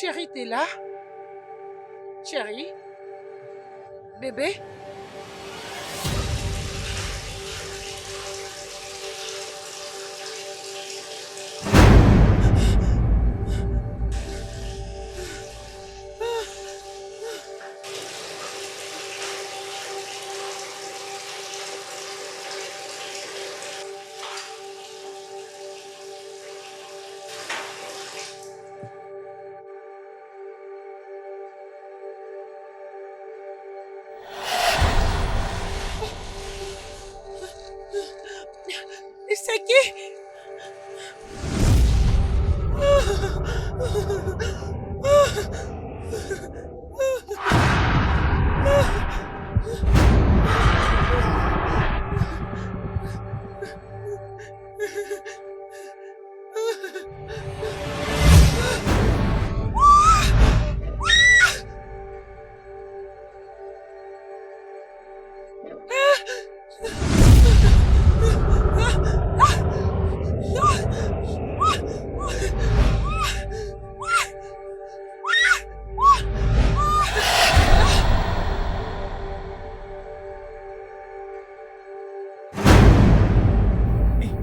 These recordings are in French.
Chérie, t'es là? Chérie? Bébé? C'est qui?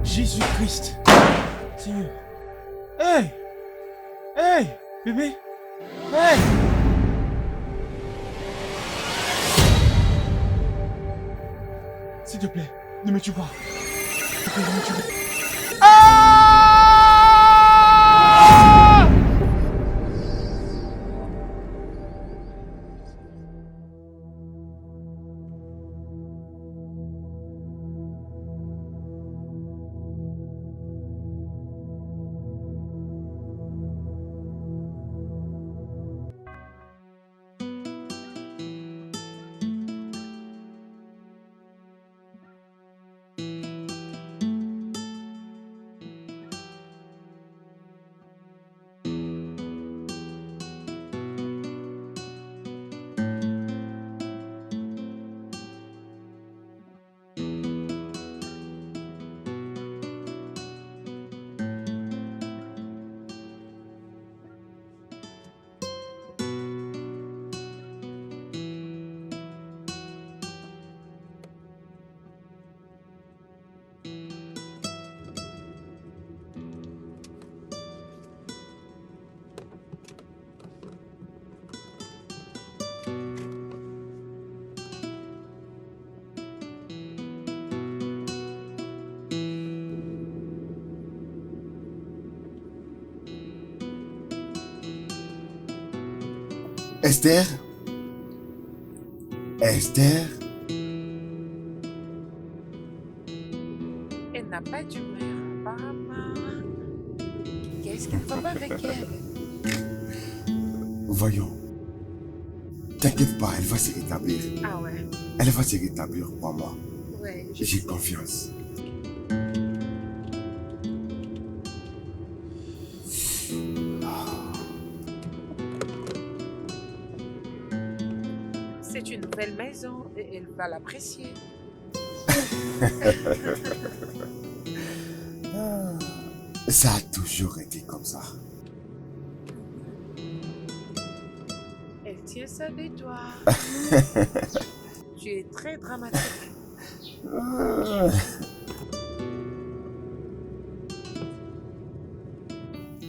Jésus-Christ, Seigneur. Hey! Hey! Bébé! Hey! S'il te plaît, ne me tue pas. S'il te plaît, ne me tue pas. Ah! Esther? Esther? Elle n'a pas d'humeur, apparemment. Qu'est-ce qui ne va pas avec elle? Voyons. T'inquiète pas, elle va se rétablir. Ah ouais? Elle va se rétablir, crois-moi. Ouais, J'ai confiance. C'est une nouvelle maison et elle va l'apprécier. Ça a toujours été comme ça. Elle tient ça de toi. Tu es très dramatique.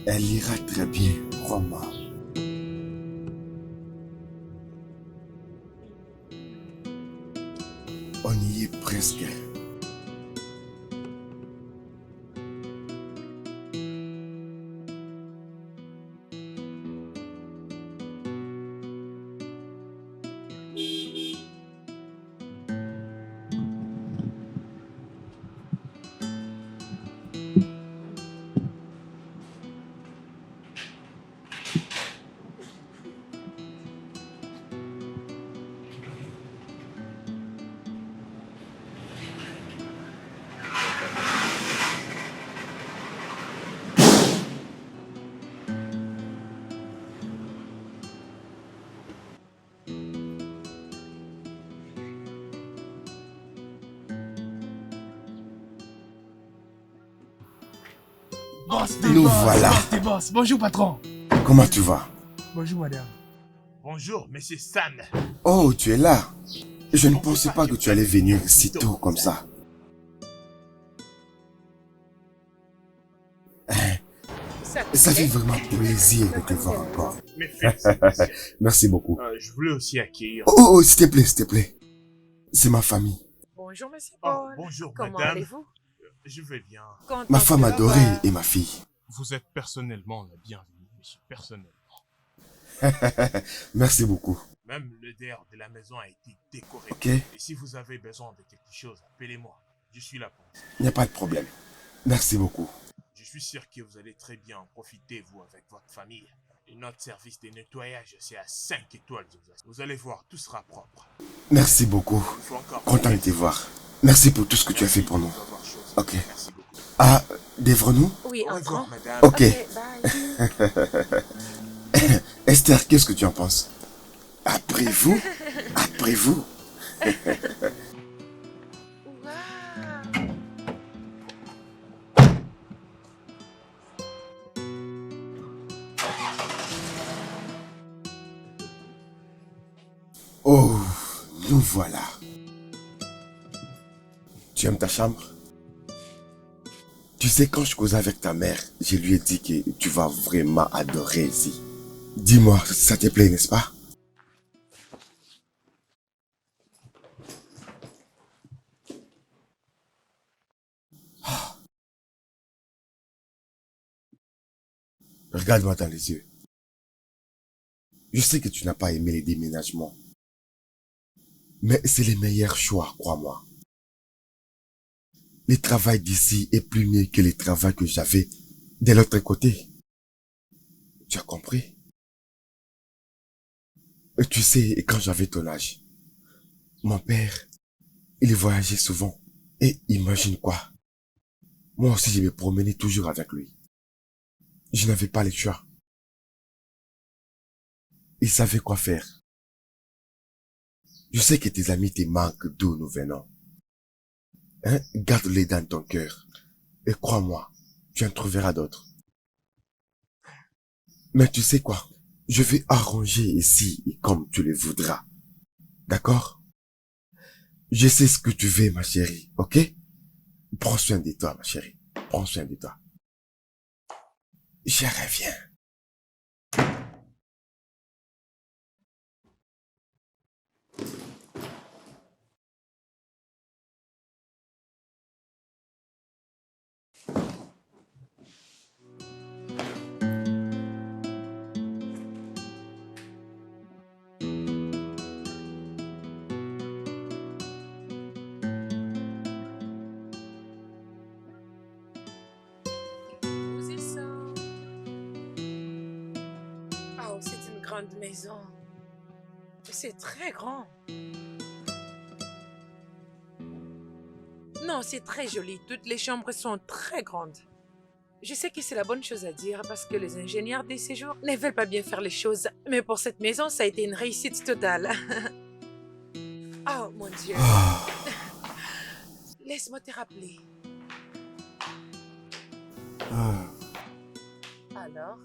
Elle ira très bien, crois-moi. On y est presque. Boss, Nous boss, voilà. boss, boss. Bonjour, patron. Comment tu vas? Bonjour, madame. Bonjour, monsieur San. Oh, tu es là. Je ne pensais pas que tu allais venir si tôt comme ça. Ça fait vraiment plaisir de te voir encore. Mes félicitations. Merci beaucoup. Je voulais aussi accueillir. Oh, s'il te plaît, s'il te plaît. C'est ma famille. Bonjour, monsieur Oh, Paul. bonjour, Comment madame. allez-vous? Je vais bien. Contente Ma femme de adorée revoir. et ma fille. Vous êtes personnellement la bienvenue, monsieur. Personnellement. Merci beaucoup. Même le dehors de la maison a été décoré. Ok, Et si vous avez besoin de quelque chose, appelez-moi. Je suis là pour vous. il n'y a pas de problème. Merci beaucoup. Je suis sûr que vous allez très bien en profiter, vous, avec votre famille. Et notre service de nettoyage, c'est à 5 étoiles. Vous allez voir, tout sera propre. Merci beaucoup. Il faut encore... Content de te voir. Merci pour tout ce que tu as fait pour nous. Ok. Merci beaucoup. Ah, Devre-nous? Oui, Au revoir, entrons. madame. Ok. Bye. Esther, qu'est-ce que tu en penses? Après vous? Après vous? Waouh. Oh, nous voilà. Tu aimes ta chambre? Tu sais, quand je causais avec ta mère, je lui ai dit que tu vas vraiment adorer ici. Dis-moi, ça te plaît, n'est-ce pas? Ah. Regarde-moi dans les yeux. Je sais que tu n'as pas aimé les déménagements. Mais c'est le meilleur choix, crois-moi. Le travail d'ici est plus mieux que le travail que j'avais de l'autre côté. Tu as compris? Et tu sais, quand j'avais ton âge, mon père, il voyageait souvent. Et imagine quoi? Moi aussi, je me promenais toujours avec lui. Je n'avais pas le choix. Il savait quoi faire. Je sais que tes amis te manquent d'où nous venons. Hein? Garde-les dans ton cœur. Et crois-moi, tu en trouveras d'autres. Mais tu sais quoi? Je vais arranger ici comme tu le voudras. D'accord? Je sais ce que tu veux, ma chérie, ok? Prends soin de toi, ma chérie. Prends soin de toi. Je reviens. Nous y sommes. Oh, c'est une grande maison. C'est très grand. Non, c'est très joli. Toutes les chambres sont très grandes. Je sais que c'est la bonne chose à dire parce que les ingénieurs des séjours ne veulent pas bien faire les choses. Mais pour cette maison, ça a été une réussite totale. Oh, mon Dieu. Laisse-moi te rappeler. Alors,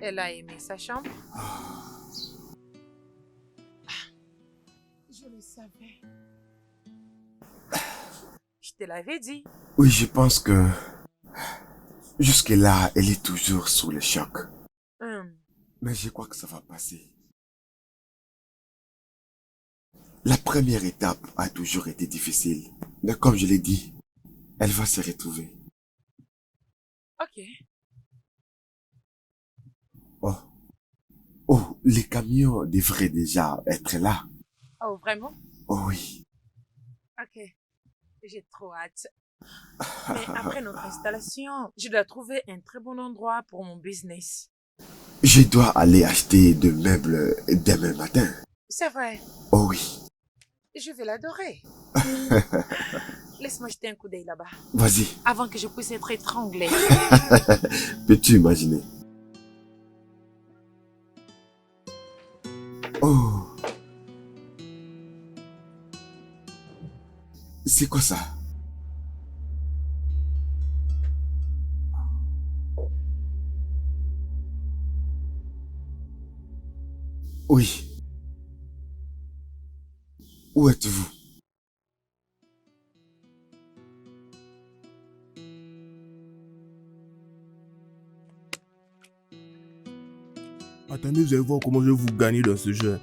elle a aimé sa chambre? Je le savais. Je te l'avais dit. Oui, je pense que jusque-là, elle est toujours sous le choc. Mais je crois que ça va passer. La première étape a toujours été difficile. Mais comme je l'ai dit, elle va se retrouver. Ok. Oh. Oh, les camions devraient déjà être là. Oh, vraiment? Oh oui. Ok. J'ai trop hâte. Mais après notre installation, je dois trouver un très bon endroit pour mon business. Je dois aller acheter des meubles demain matin. C'est vrai. Oh oui. Je vais l'adorer. Laisse-moi jeter un coup d'œil là-bas. Vas-y. Avant que je puisse être étranglée. Peux-tu imaginer? Oh. C'est quoi ça? Oui. Où êtes-vous? Attendez, vous allez voir comment je vais vous gagner dans ce jeu.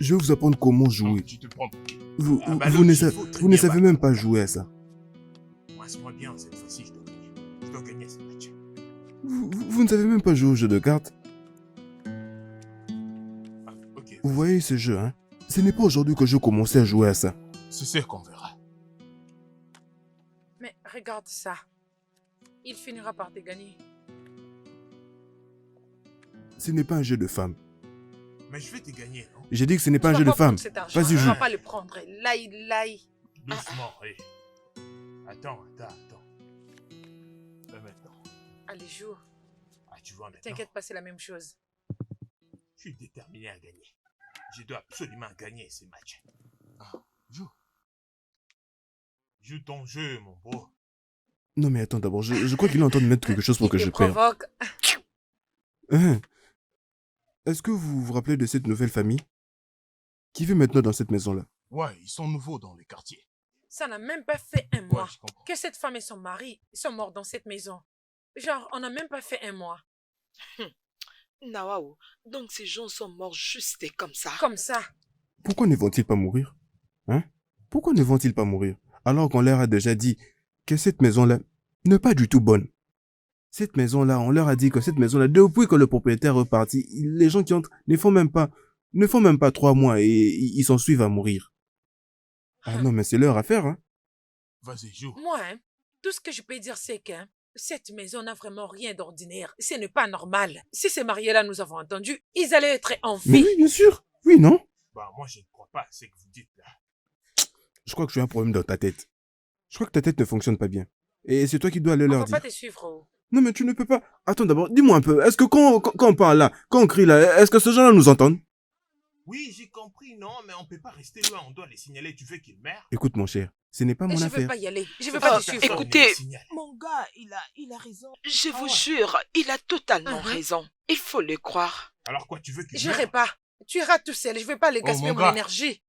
Je vais vous apprendre comment jouer. Tu te prends pour qui? Vous, Ah, vous, bah vous non, ne, il sa- faut très vous ne bien savez battre. même pas jouer à ça. Moi bien, cette fois-ci, je dois gagner. Je dois gagner ce match. Vous ne savez même pas jouer au jeu de cartes. Ah, ok. Vous voyez ce jeu, hein? Ce n'est pas aujourd'hui que je commençais à jouer à ça. C'est ce qu'on verra. Mais regarde ça. Il finira par te gagner. Ce n'est pas un jeu de femmes. Mais je vais te gagner, non? J'ai dit que ce n'est pas un Tu jeu vas de femmes. prendre cet argent. Vas-y, Tu joue. vas pas le prendre. Là. Doucement, hé. Attends. Et maintenant? Allez, joue. Ah, tu vois maintenant? T'inquiète pas, c'est la même chose. Je suis déterminé à gagner. Je dois absolument gagner ces matchs. Ah, joue. Joue ton jeu, mon beau. Non mais attends d'abord, je crois qu'il est en train de mettre quelque chose pour Il que te je perde. provoque. Hein? Est-ce que vous vous rappelez de cette nouvelle famille? Qui vit maintenant dans cette maison-là? Ouais, ils sont nouveaux dans les quartiers. Ça n'a même pas fait un mois Ouais, je comprends. que cette femme et son mari sont morts dans cette maison. Genre, on n'a même pas fait un mois. Nawao, donc ces gens sont morts juste comme ça. Comme ça. Pourquoi ne vont-ils pas mourir? Hein? Pourquoi ne vont-ils pas mourir? Alors qu'on leur a déjà dit que cette maison-là n'est pas du tout bonne. Cette maison-là, on leur a dit que cette maison-là, depuis que le propriétaire est reparti, les gens qui entrent ne font même pas 3 mois et ils s'en suivent à mourir. Ah non, mais c'est leur affaire, hein? Vas-y, joue. Moi, tout ce que je peux dire, c'est que cette maison n'a vraiment rien d'ordinaire. Ce n'est pas normal. Si ces mariés-là nous avons entendu, ils allaient être en Mais vie. oui, bien sûr. Oui, non? Bah, moi, je ne crois pas à ce que vous dites là. Je crois que tu as un problème dans ta tête. Je crois que ta tête ne fonctionne pas bien. Et c'est toi qui dois aller On leur va dire. pas te suivre. Oh. Non, mais tu ne peux pas. Attends d'abord, dis-moi un peu. Est-ce que quand on parle là, quand on crie là, est-ce que ces gens-là nous entendent? Oui, j'ai compris, non, mais on peut pas rester loin. On doit les signaler. Tu veux qu'ils meurent? Écoute, mon cher, ce n'est pas mon Je veux affaire. pas y aller. Je veux Ah, pas te suivre. écoutez, Mon gars, il a raison. Je Ah vous ouais. jure, il a totalement Mhm. raison. Il faut le croire. Alors quoi, tu veux qu'ils J'irai meurent? pas. Tu iras tout seul. Je vais pas les Oh, gaspiller mon mon gars. énergie.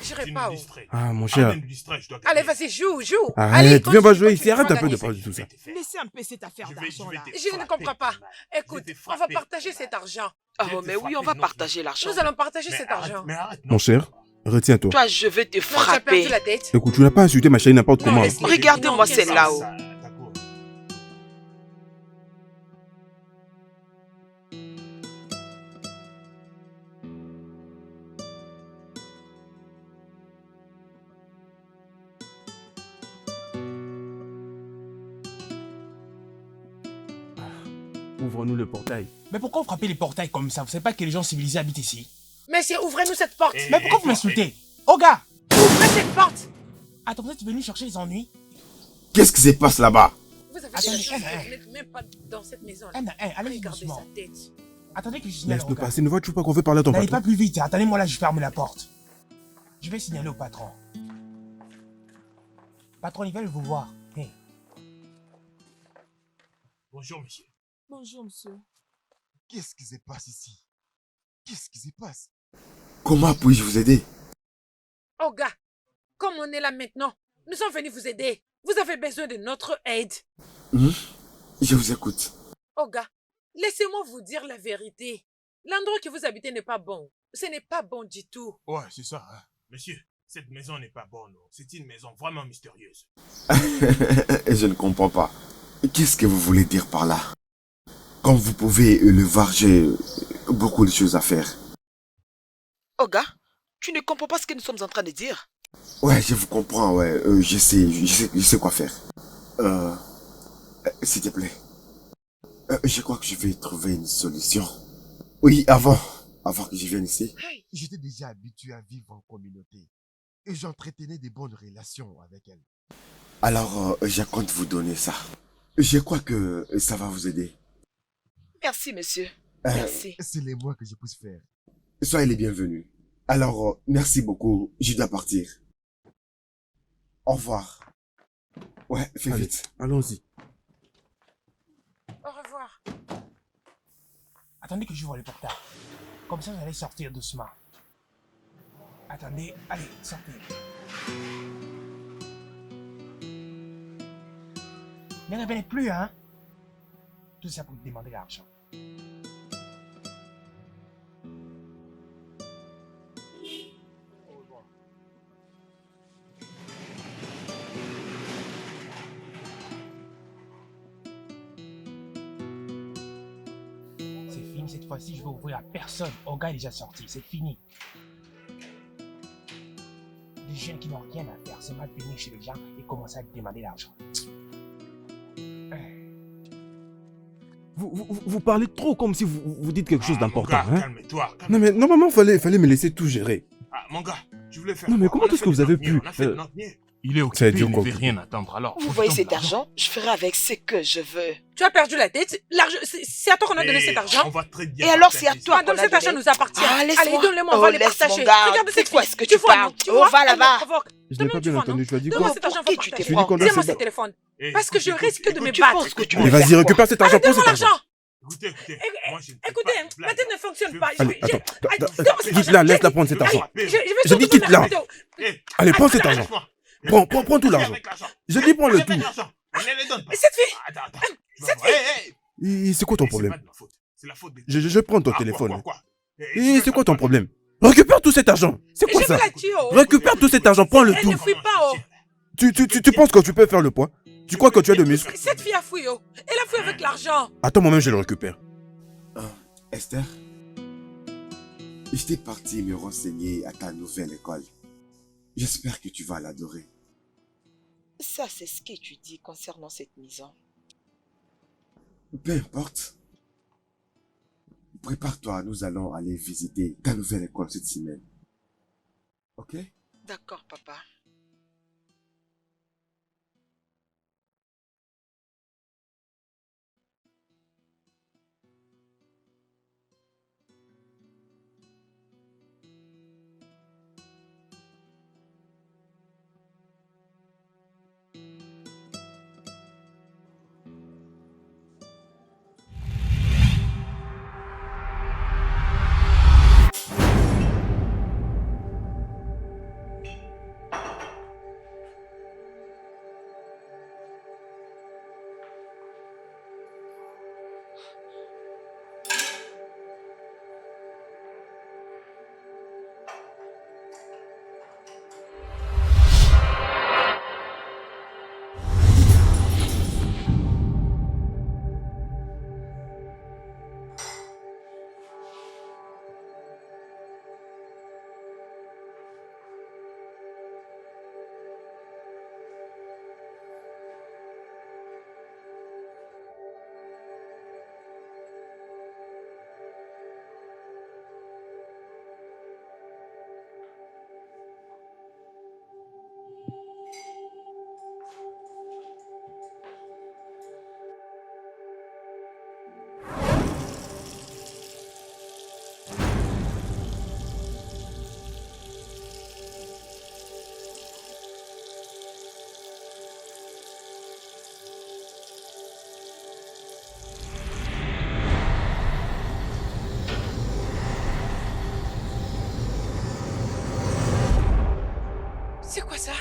J'irai Tu pas. nous Oh. distrais. Ah, mon cher. Arrête de nous distraire, je dois Allez, gagner. vas-y, joue. Arrête, Allez, viens pas continue, jouer ici. continue, Arrête tu un vas peu de gagner. parler de tout ça. Laissez un peu cette affaire d'argent là. Je ne comprends pas. Écoute, on va partager cet argent. Oh, mais oui, on va partager l'argent. Nous allons partager cet argent. Mais arrête, non. Mon cher, retiens-toi. Toi, je vais te Non, tu as perdu frapper. la tête. Écoute, tu n'as pas insulté ma chérie n'importe Non, comment. laisse-les. Regardez-moi Non, celle-là. Ça, d'accord. Ouvre-nous le portail. Mais pourquoi vous frappez les portails comme ça? Vous savez pas que les gens civilisés habitent ici? Messieurs, ouvrez-nous cette porte. Eh, Mais pourquoi eh, vous m'insultez? Oh gars! Ouvrez cette porte. Attends, vous êtes venu chercher les ennuis? Qu'est-ce qui se passe là-bas? Vous avez Attendez, de la chance, hein. vous n'êtes même pas dans cette maison. Un à un, allez Regardez doucement. sa tête. Attendez que je signale au Laisse-nous gars. passer. Ne vois-tu pas qu'on veut parler à ton N'allez patron? pas plus vite, attendez-moi là, je ferme la porte. Je vais signaler au patron. Patron, ils veulent vous voir. Hey. Bonjour, monsieur. Bonjour, monsieur. Qu'est-ce qui se passe ici? Qu'est-ce qui se passe? Comment puis-je vous aider? Oh gars, comme on est là maintenant, nous sommes venus vous aider. Vous avez besoin de notre aide. Je vous écoute. Oh gars, laissez-moi vous dire la vérité. L'endroit que vous habitez n'est pas bon. Ce n'est pas bon du tout. Ouais, c'est ça. Hein. Monsieur, cette maison n'est pas bonne. C'est une maison vraiment mystérieuse. Je ne comprends pas. Qu'est-ce que vous voulez dire par là? Comme vous pouvez le voir, j'ai beaucoup de choses à faire. Oh gars, tu ne comprends pas ce que nous sommes en train de dire? Ouais, je vous comprends, ouais. Je sais quoi faire. S'il te plaît. Je crois que je vais trouver une solution. Oui, avant que je vienne ici. J'étais déjà habitué à vivre en communauté. Et j'entretenais des bonnes relations avec elle. Alors, je compte vous donner ça. Je crois que ça va vous aider. Merci, monsieur. Merci. C'est les moins que je puisse faire. Soyez les bienvenus. Alors, merci beaucoup. Je dois partir. Au revoir. Ouais, fais Allez, vite. allons-y. Au revoir. Attendez que j'ouvre le portail. Comme ça, vous allez sortir doucement. Attendez, allez, sortez. Ne revenez plus, hein? Tout ça pour demander l'argent. C'est fini cette fois-ci, je vais ouvrir à personne. Olga est déjà sorti, c'est fini. Des gens qui n'ont rien à faire, seulement venir chez les gens et commencer à demander l'argent. Vous parlez trop comme si vous dites quelque chose d'important. Mon gars, Hein? calme-toi. Non mais normalement, fallait me laisser tout gérer. Ah, mon gars, tu voulais faire Non, mais quoi? comment On a est-ce fait que vous de avez notre mieux, pu, on a fait de notre mieux. Il est Ça occupé, a été il ne quoi, veut occupé? rien attendre alors. Vous faut voyez que je cet donne argent? Je ferai avec ce que je veux. Tu as perdu la tête. L'argent, c'est à toi qu'on a donné Et cet argent. On va très bien Et alors, partager c'est à ça. toi Madame, qu'on a cet argent donné. nous appartient. Ah, laisse-moi. Allez, donne-le-moi, on va les laisse partager. mon gars. Regarde De cette quoi fille. est-ce que Tu tu vois, parles? non, tu On vois, va elle me là-bas. provoque. Je n'ai Toi-même, pas tu bien vois, entendu, non? tu as dit Donne-moi quoi? cet argent, on Pour va qui tu partager. te prends? qu'on a Donne-moi fait- ce téléphone. Eh, Parce que je écoute, risque de écoute, me Tu battre. penses que tu Allez, peux vas-y, faire récupère cet argent, prends Donne-moi cet argent. l'argent. Écoutez, moi je ne fais Écoutez, pas de ma blague. tête ne fonctionne pas. Allez, attends, Donne-moi cet quitte-la, argent. laisse-la prendre cet argent. Je vais J'ai dit quitte là. plutôt. Allez, prends cet argent. Prends tout l'argent. Je dis prends le tout. Cette fille. Attends. Cette fille. C'est quoi ton C'est problème? pas de ma faute. C'est la faute des... Je prends ton Ah, téléphone. quoi Et c'est quoi ton problème? Récupère tout cet argent. C'est quoi Je ça? vais la tuer. Oh. Récupère tout cet argent, prends le Elle tout. ne fuit pas. Oh. Tu penses que tu peux faire le poids? Tu crois que tu as de muscles? Cette fille a fui. Oh. Elle a fui avec l'argent. Attends, moi-même je le récupère. Esther, j'étais parti me renseigner à ta nouvelle école. J'espère que tu vas l'adorer. Ça, c'est ce que tu dis concernant cette maison. Peu importe. Prépare-toi, nous allons aller visiter ta nouvelle école cette semaine. Ok? D'accord, papa. C'est quoi ça?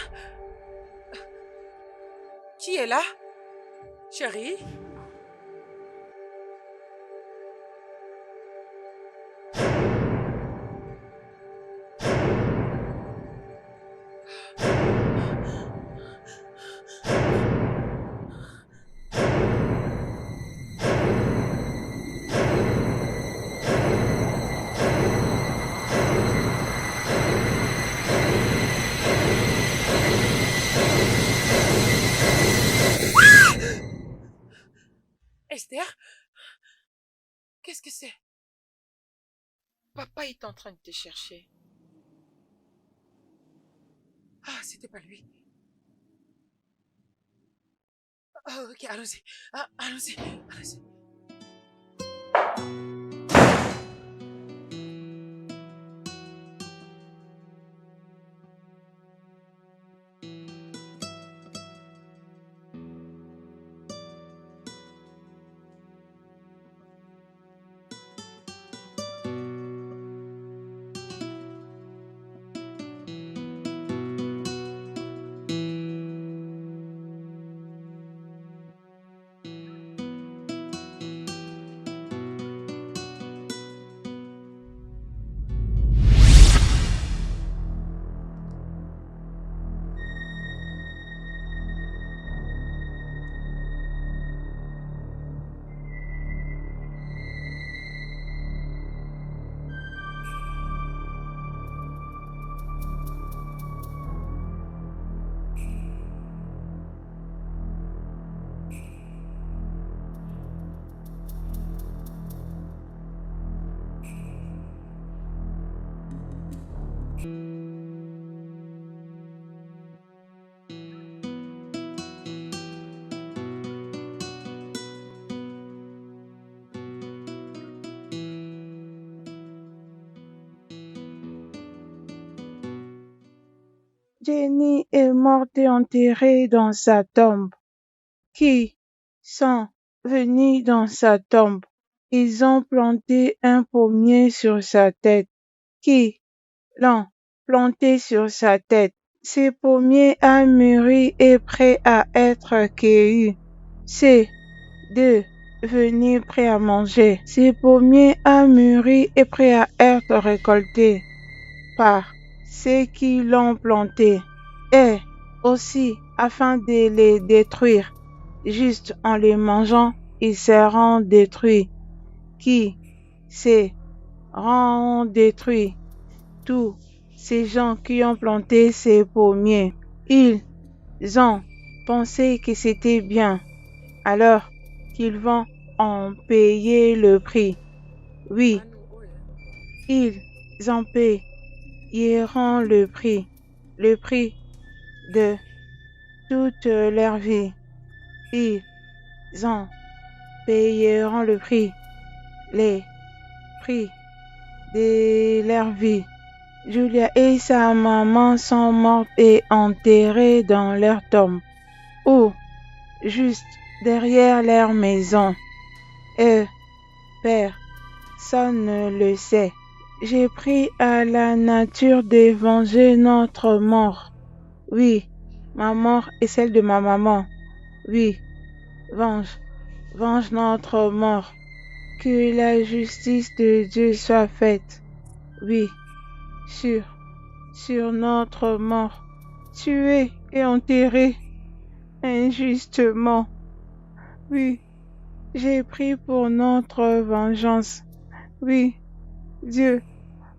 Qui est là? Chérie? Esther? Qu'est-ce que c'est? Papa est en train de te chercher. Ah, c'était pas lui. Ah, ok, allons-y. Ah, allons-y. Allons-y. Jenny est morte et enterrée dans sa tombe. Qui sont venus dans sa tombe? Ils ont planté un pommier sur sa tête. Qui l'ont planté sur sa tête? Ce pommier a mûri et prêt à être cueilli. C'est devenu prêt à manger. Ce pommier a mûri et prêt à être récolté par ceux qui l'ont planté, et aussi afin de les détruire. Juste en les mangeant, ils seront détruits. Qui seront détruits? Tous ces gens qui ont planté ces pommiers. Ils ont pensé que c'était bien, alors qu'ils vont en payer le prix. Oui, ils en payeront le prix de toute leur vie. Ils en payeront le prix, les prix de leur vie. Julia et sa maman sont mortes et enterrées dans leur tombe, ou juste derrière leur maison. Et personne ne le sait. J'ai pris à la nature de venger notre mort. Oui, ma mort et celle de ma maman. Oui, venge notre mort. Que la justice de Dieu soit faite. Oui, sur notre mort, tuée et enterrée injustement. Oui, j'ai pris pour notre vengeance. Oui, Dieu,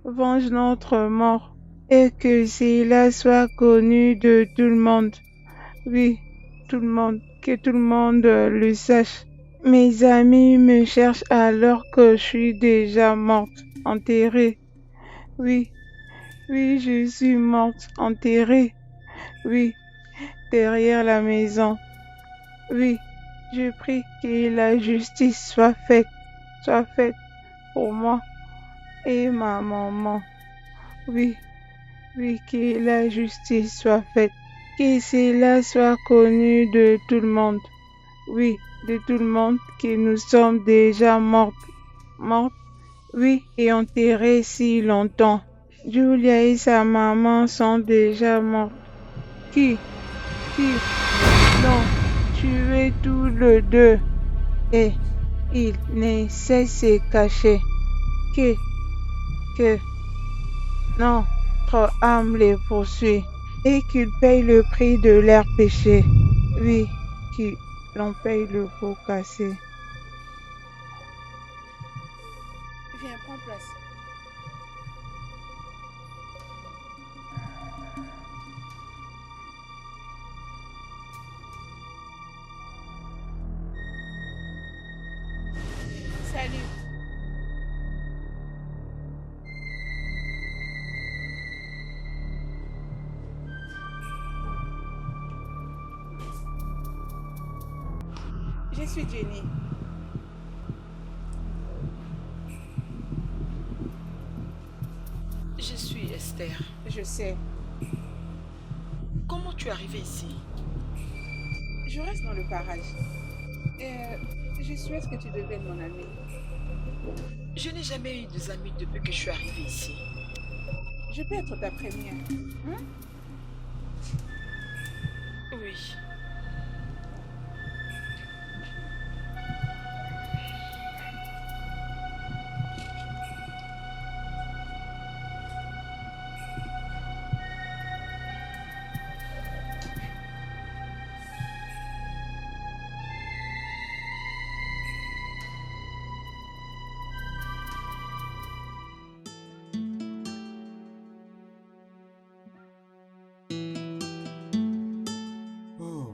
venge notre mort, et que cela soit connu de tout le monde. Oui, tout le monde, que tout le monde le sache. Mes amis me cherchent alors que je suis déjà morte, enterrée. Oui, oui, je suis morte, enterrée. Oui, derrière la maison. Oui, je prie que la justice soit faite pour moi et ma maman. Oui, oui, que la justice soit faite, que cela soit connu de tout le monde. Oui, de tout le monde, que nous sommes déjà mortes, oui, et enterrées si longtemps. Julia et sa maman sont déjà mortes. Qui l'ont tué tous les deux, et ils ne cessent de se cacher. Que notre âme les poursuit et qu'ils payent le prix de leurs péchés. Oui, qu'ils en payent le pot cassé. Viens, prends place. Salut. Je suis Jenny. Je suis Esther. Je sais. Comment tu es arrivée ici? Je reste dans le parage. Je souhaite que tu deviennes mon ami. Je n'ai jamais eu des amis depuis que je suis arrivée ici. Je peux être ta première. Hein? Oui. Oh,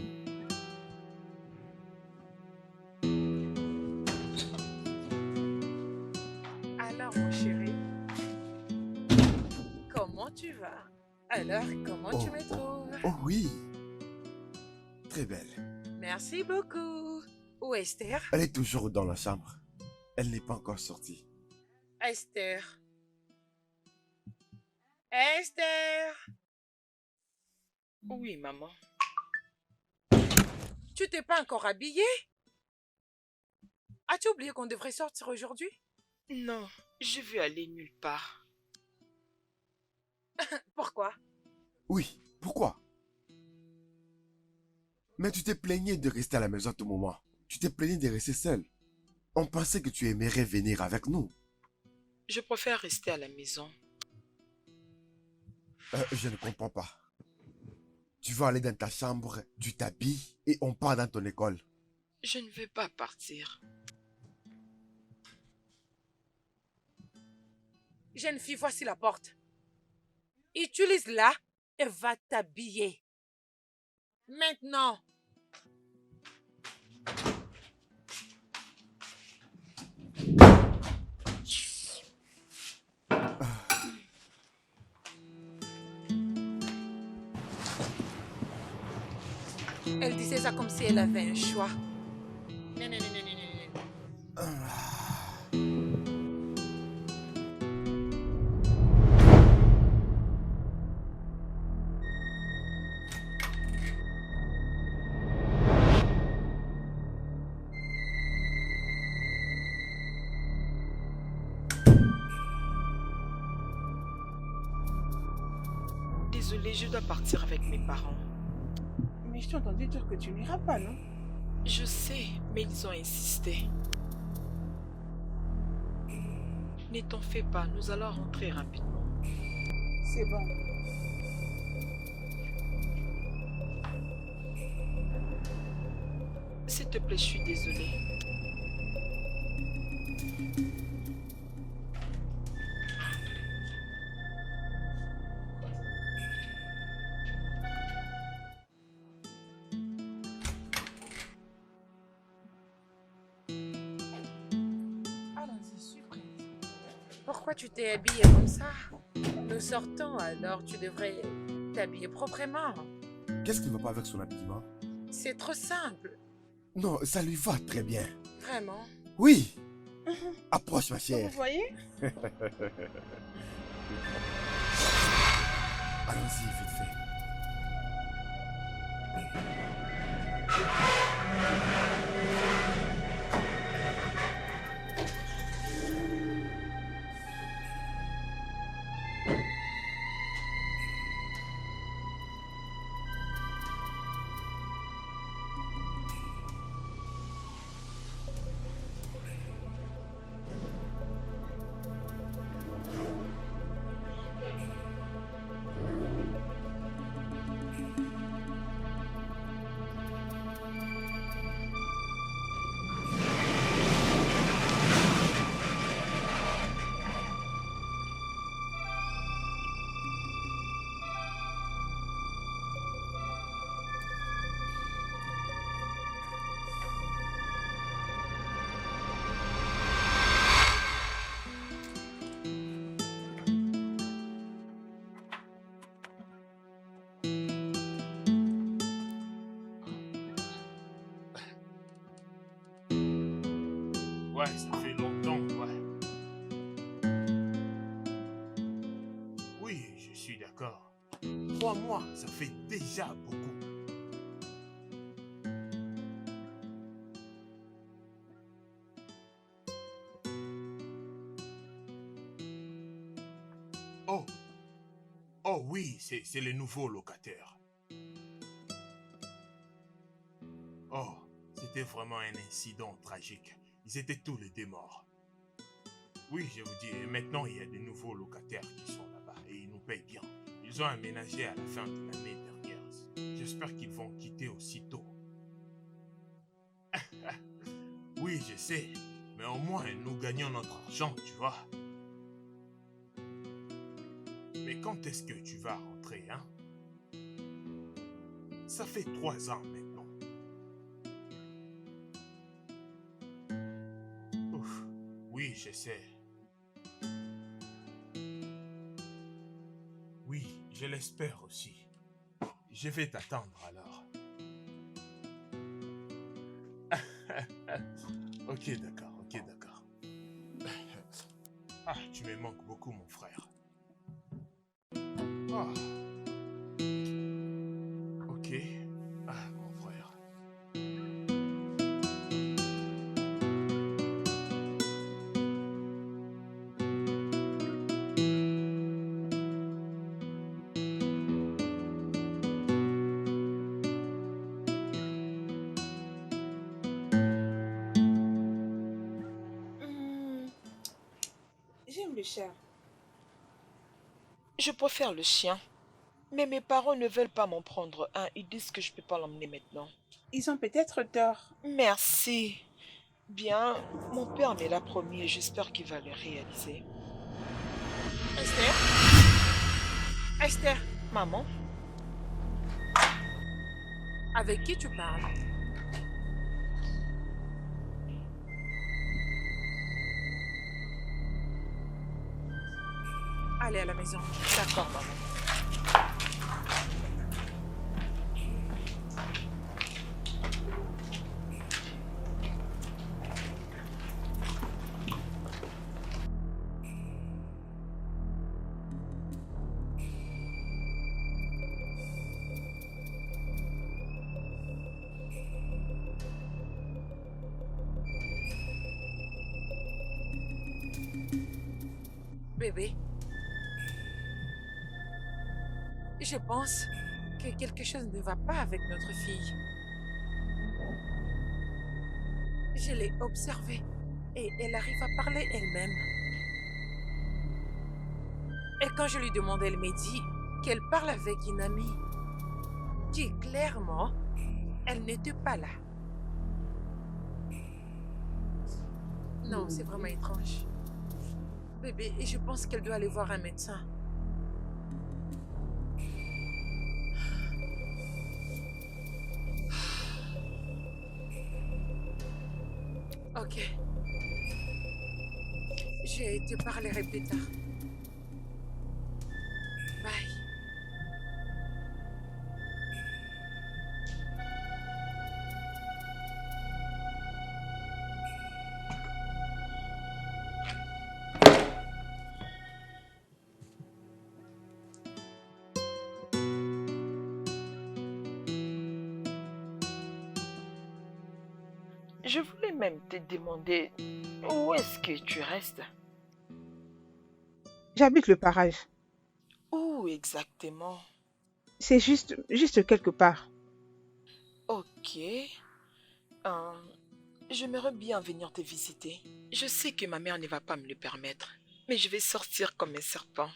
Alors, mon chéri, comment tu vas? Alors, comment tu me trouves? oh oui. Très belle. Merci beaucoup. Où est Esther? Elle est toujours dans la chambre. Elle n'est pas encore sortie. Esther. Esther. Oui, maman. Tu t'es pas encore habillée? As-tu oublié qu'on devrait sortir aujourd'hui? Non, je veux aller nulle part. Pourquoi? Oui, pourquoi? Mais tu t'es plaigné de rester à la maison à tout moment. Tu t'es plaigné de rester seul. On pensait que tu aimerais venir avec nous. Je préfère rester à la maison. Je ne comprends pas. Tu vas aller dans ta chambre, tu t'habilles et on part dans ton école. Je ne veux pas partir. Jeune fille, voici la porte. Utilise-la et va t'habiller. Maintenant. Elle disait ça comme si elle avait un choix. Non, non, non, non, non, non, non. Désolée, je dois partir avec mes parents. Mais je t'ai entendu dire que tu n'iras pas, non? Je sais, mais ils ont insisté. Ne t'en fais pas, nous allons rentrer rapidement. C'est bon. S'il te plaît, je suis désolée. Allons-y, suis prête. Pourquoi tu t'es habillée comme ça? Nous sortons, alors tu devrais t'habiller proprement. Qu'est-ce qui ne va pas avec son habillement? C'est trop simple. Non, ça lui va très bien. Vraiment. Oui. Approche ma Vous chère. voyez? Allons-y, vite fait. Ouais, ça fait longtemps, ouais. Oui, je suis d'accord. 3 mois, ça fait déjà beaucoup. Oh, oh oui, c'est le nouveau locataire. Oh, c'était vraiment un incident tragique. Ils étaient tous les deux morts. Oui, je vous dis, et maintenant il y a de nouveaux locataires qui sont là-bas et ils nous payent bien. Ils ont aménagé à la fin de l'année dernière. J'espère qu'ils vont quitter aussitôt. Oui, je sais, mais au moins nous gagnons notre argent, tu vois. Mais quand est-ce que tu vas rentrer, hein? Ça fait 3 ans maintenant. Ouf, oui, je sais. Oui, je l'espère aussi. Je vais t'attendre alors. Ok, d'accord, ok, d'accord. Ah, tu me manques beaucoup, mon frère. Ah. cher. Je préfère le chien. Mais mes parents ne veulent pas m'en prendre un. Ils disent que je ne peux pas l'emmener maintenant. Ils ont peut-être tort. Merci. Bien, mon père me l'a promis et j'espère qu'il va le réaliser. Esther? Esther, Maman, avec qui tu parles? Allez à la maison. d'accord, maman. Bébé, je pense que quelque chose ne va pas avec notre fille. Je l'ai observée et elle arrive à parler elle-même. Et quand je lui demandais, elle m'a dit qu'elle parle avec une amie qui, clairement, elle n'était pas là. Non, c'est vraiment étrange. Bébé, et je pense qu'elle doit aller voir un médecin. Ok. Je te parlerai plus tard. Bye. Je voulais même te demander où est-ce que tu restes? J'habite le parage. Où exactement? C'est juste quelque part. Ok. Euh, J'aimerais bien venir te visiter. Je sais que ma mère ne va pas me le permettre, mais je vais sortir comme un serpent.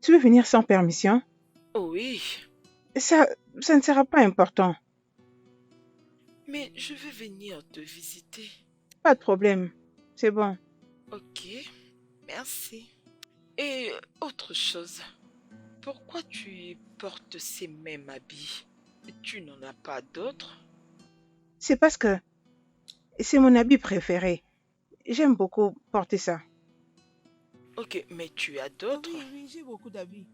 Tu veux venir sans permission? Oui, Ça ne sera pas important. mais je veux venir te visiter. Pas de problème. C'est bon. Ok, merci. Et autre chose, pourquoi tu portes ces mêmes habits? Tu n'en as pas d'autres? C'est parce que c'est mon habit préféré. J'aime beaucoup porter ça. Ok, mais tu as d'autres? Oui, j'ai beaucoup d'habits.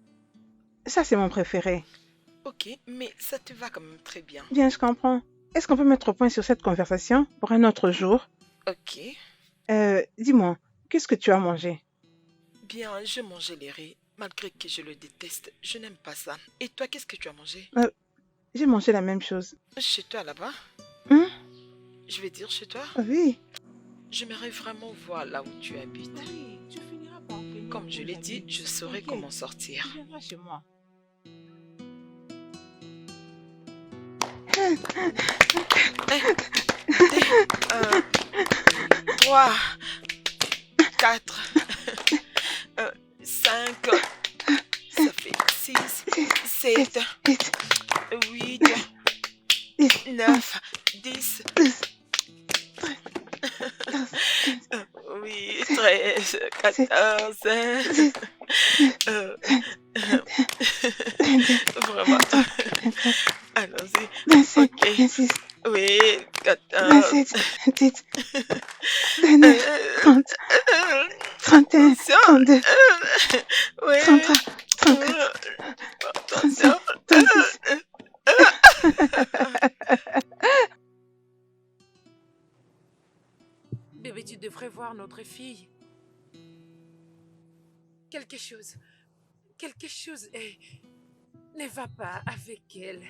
Ça, c'est mon préféré. Ok, mais ça te va quand même très bien. Bien, je comprends. Est-ce qu'on peut mettre au point sur cette conversation pour un autre jour? Ok, Dis-moi, qu'est-ce que tu as mangé? bien, je mangeais les riz, malgré que je le déteste. Je n'aime pas ça. Et toi, qu'est-ce que tu as mangé? J'ai mangé la même chose. Chez toi là-bas? Hein? Je vais dire chez toi? Oui. J'aimerais vraiment voir là où tu habites. Oui, tu finiras par venir. Comme je l'ai dit, je saurai comment sortir. Tu viendras chez moi. 3, 4, 5, ça fait 6, 7, 8, 9, 10, oui, 13, 14, vraiment. Allons-y. Ok. Oui, 14. 27, 29, 30, 31, 32, Oui. 33, 34, Attention. 36. Bébé, tu devrais voir notre fille. Quelque chose ne va pas avec elle.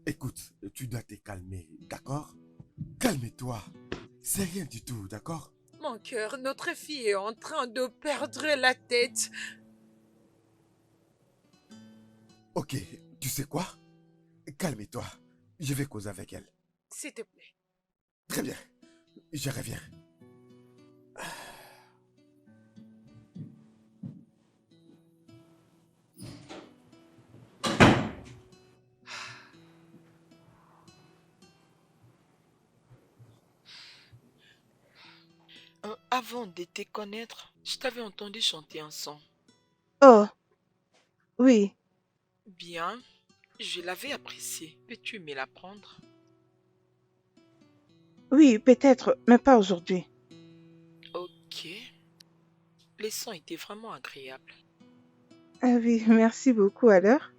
Écoute, tu dois te calmer, d'accord? Calme-toi. C'est rien du tout, d'accord? Mon cœur, notre fille est en train de perdre la tête. Ok, tu sais quoi? Calme-toi. Je vais causer avec elle. S'il te plaît. Très bien. Je reviens. Avant de te connaître, je t'avais entendu chanter un son. Oh, oui. Bien, je l'avais apprécié. Peux-tu me l'apprendre? Oui, peut-être, mais pas aujourd'hui. Ok. Les sons étaient vraiment agréables. Ah oui, merci beaucoup alors.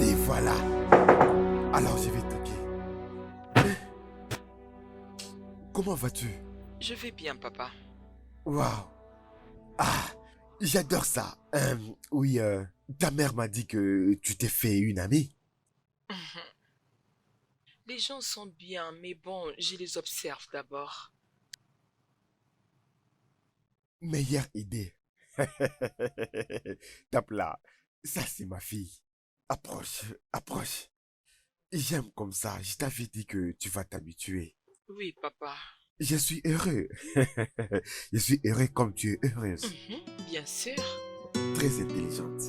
Et voilà. Alors je vais toquer. Comment vas-tu? Je vais bien, papa. Waouh. Ah, j'adore ça. Oui, ta mère m'a dit que tu t'es fait une amie. Les gens sont bien, mais bon, je les observe d'abord. Meilleure idée. Tape là. Ça, c'est ma fille. Approche, approche. J'aime comme ça. Je t'avais dit que tu vas t'habituer. Oui, papa. Je suis heureux. Je suis heureux comme tu es heureuse. Bien sûr. Très intelligente.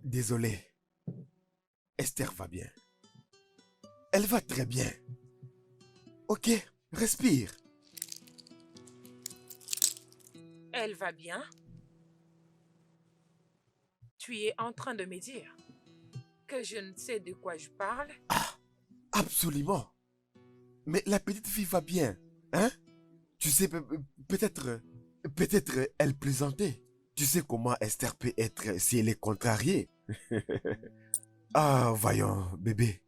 Désolé. Esther va bien. Elle va très bien. Ok, respire. Elle va bien? Tu es en train de me dire que je ne sais de quoi je parle? Absolument. Mais la petite fille va bien. Hein? Tu sais, peut-être elle plaisantait. Tu sais comment Esther peut être si elle est contrariée. Ah, voyons, bébé.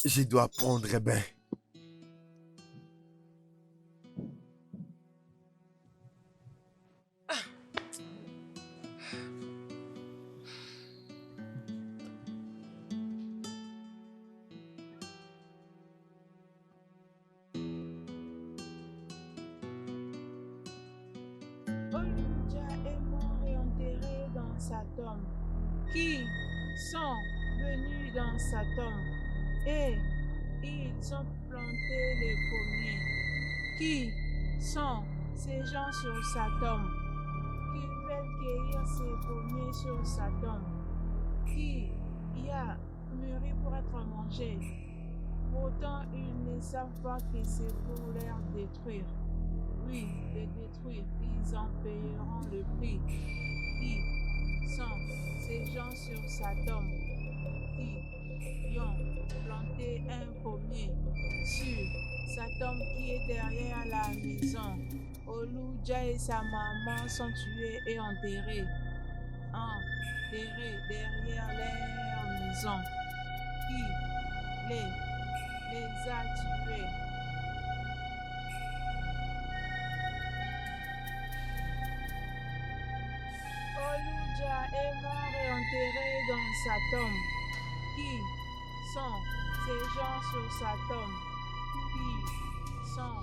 Je dois prendre bain. Olivia est mort et enterré dans sa tombe. Qui sont venus dans sa tombe et ils ont planté les pommiers. Qui sont ces gens sur sa tombe qui veulent cueillir ces pommiers sur sa tombe qui y a mûri pour être mangé. Pourtant, ils ne savent pas que c'est pour les détruire. Oui, les détruire, ils en payeront le prix. Qui sont ces gens sur sa tombe qui ont planté un pommier sur sa tombe qui est derrière la maison. Oluja et sa maman sont tués et enterrés derrière leur maison. Qui les a tués? Oluja est mort et enterré dans sa tombe. Qui sont ces gens sur sa tombe qui sont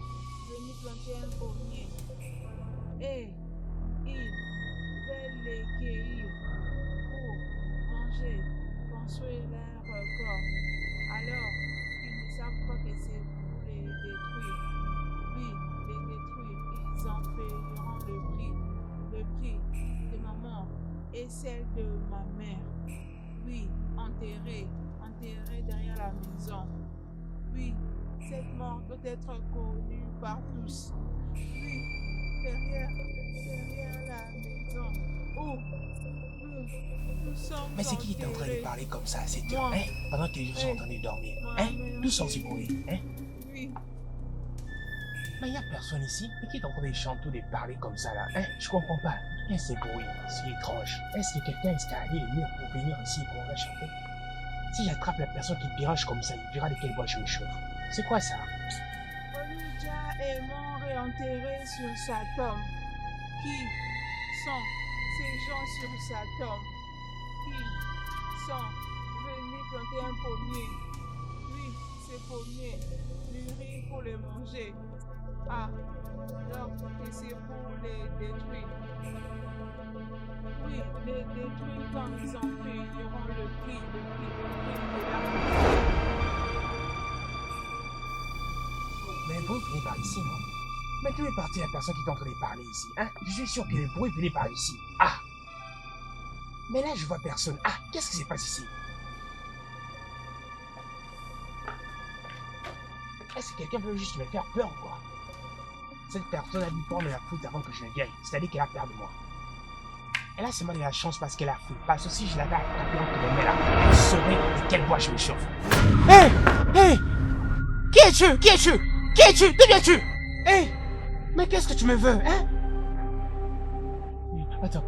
venus planter un pommier et ils veulent les cueillir pour manger, construire leur corps, alors qu'ils ne savent pas que c'est pour les détruire. Oui, les détruire, ils en payeront le prix de ma mort et celle de ma mère. Oui, enterrée derrière la maison. Oui, cette mort doit être connue par tous. Oui, derrière la maison. Oh, nous sommes Mais c'est qui est en train de enterrés. parler comme ça, c'est toi, Moi. hein? Pendant que les gens sont en train de dormir, hein? Moi-même. D'où sont ces bruits, hein? Oui, Mais il n'y a personne ici. Mais qui est en train de chanter ou de parler comme ça, là, hein? Je comprends pas. Qu'est-ce que c'est bruit? C'est étrange. Est-ce que quelqu'un est escaladé le mur pour venir ici et qu'on va chanter? Si j'attrape la personne qui dérange comme ça, il verra de quel bois je me chauffe. C'est quoi ça? Oluja est mort et enterré sur sa tombe. Qui sont ces gens sur sa tombe qui sont venus planter un pommier? Oui, ces pommiers mûris pour les manger. Ah, donc que c'est pour les détruire. Oui, les détruire quand ils en payeront le prix de la... Mais le bruit finit par ici, non? Mais d'où est partie la personne qui est en train de parler ici, hein? Je suis sûr que le bruit finit par ici. Ah! Mais là, je vois personne. Ah, qu'est-ce qui se passe ici? Est-ce que quelqu'un veut juste me faire peur ou quoi? Cette personne a dû prendre la foudre avant que je ne vienne. C'est-à-dire qu'elle a peur de moi. Et là, c'est moi de la chance parce qu'elle a fou. Parce que si je l'avais attrapée entre les mains là, elle saurait de quelle voie je me chauffe. Hé! Hé! Qui es-tu? Qui es-tu? Qui es-tu? D'où viens-tu? Hé! Mais qu'est-ce que tu me veux, hein? Attends.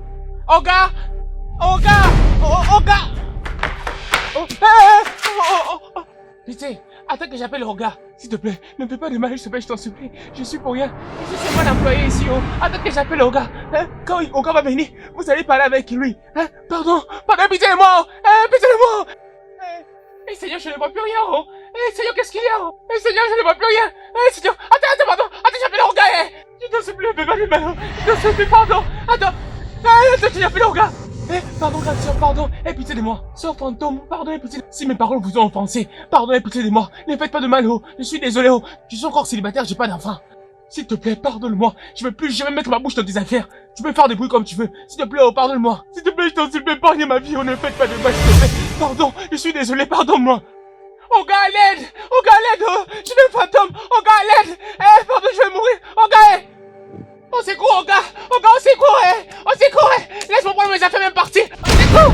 Olga! Olga! Olga! Oh, Pitié, attends que j'appelle Olga. S'il te plaît, ne me fais pas de mal, s'il te plaît, je t'en supplie. Je suis pour rien. Je suis seulement l'employé ici, oh. Attends que j'appelle Olga. Hein? Quand Olga va venir, vous allez parler avec lui. Hein? Pardon, pitié de moi, oh. Pitié de moi. Seigneur, je ne vois plus rien, oh. Seigneur, qu'est-ce qu'il y a, oh. Seigneur, je ne vois plus rien. Seigneur, attends, pardon. Attends, j'appelle Olga, Je t'en supplie, ne me fais pas de mal, oh. Je t'en supplie, pardon. Attends, j'appelle Olga. Pardon, grande sœur, pardon, pitié de moi. Sœur fantôme, pardon, pitié. Si mes paroles vous ont offensé, pardon, pitié de moi. Ne faites pas de mal, oh. Je suis désolé, oh. Je suis encore célibataire, j'ai pas d'enfant. S'il te plaît, pardonne-moi. Je veux plus jamais mettre ma bouche dans tes affaires. Tu peux faire des bruits comme tu veux. S'il te plaît, oh, pardonne-moi. S'il te plaît, je t'en supplie, épargne ma vie, oh. Ne faites pas de mal, s'il te plaît. Pardon, je suis désolé, pardonne-moi. Oh, gars, à l'aide! Oh, gars, à l'aide, oh. Je suis un fantôme. Oh, gars, à l'aide. Pardon, je vais mourir. Oh, gars, Au secours, au gars, au secours, au secours, laisse-moi prendre mes affaires, même partir, au secours.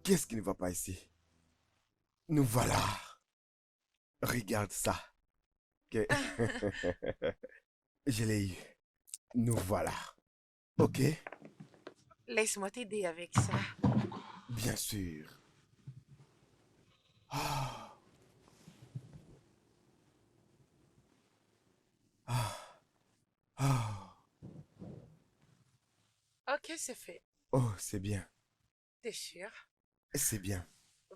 Qu'est-ce qui ne va pas ici? Nous voilà. Regarde ça. Que... Je l'ai eu. Nous voilà. Ok? Laisse-moi t'aider avec ça. Bien sûr. Ah. Ah. Ah. Ok, c'est fait. Oh, c'est bien. T'es sûr? C'est bien.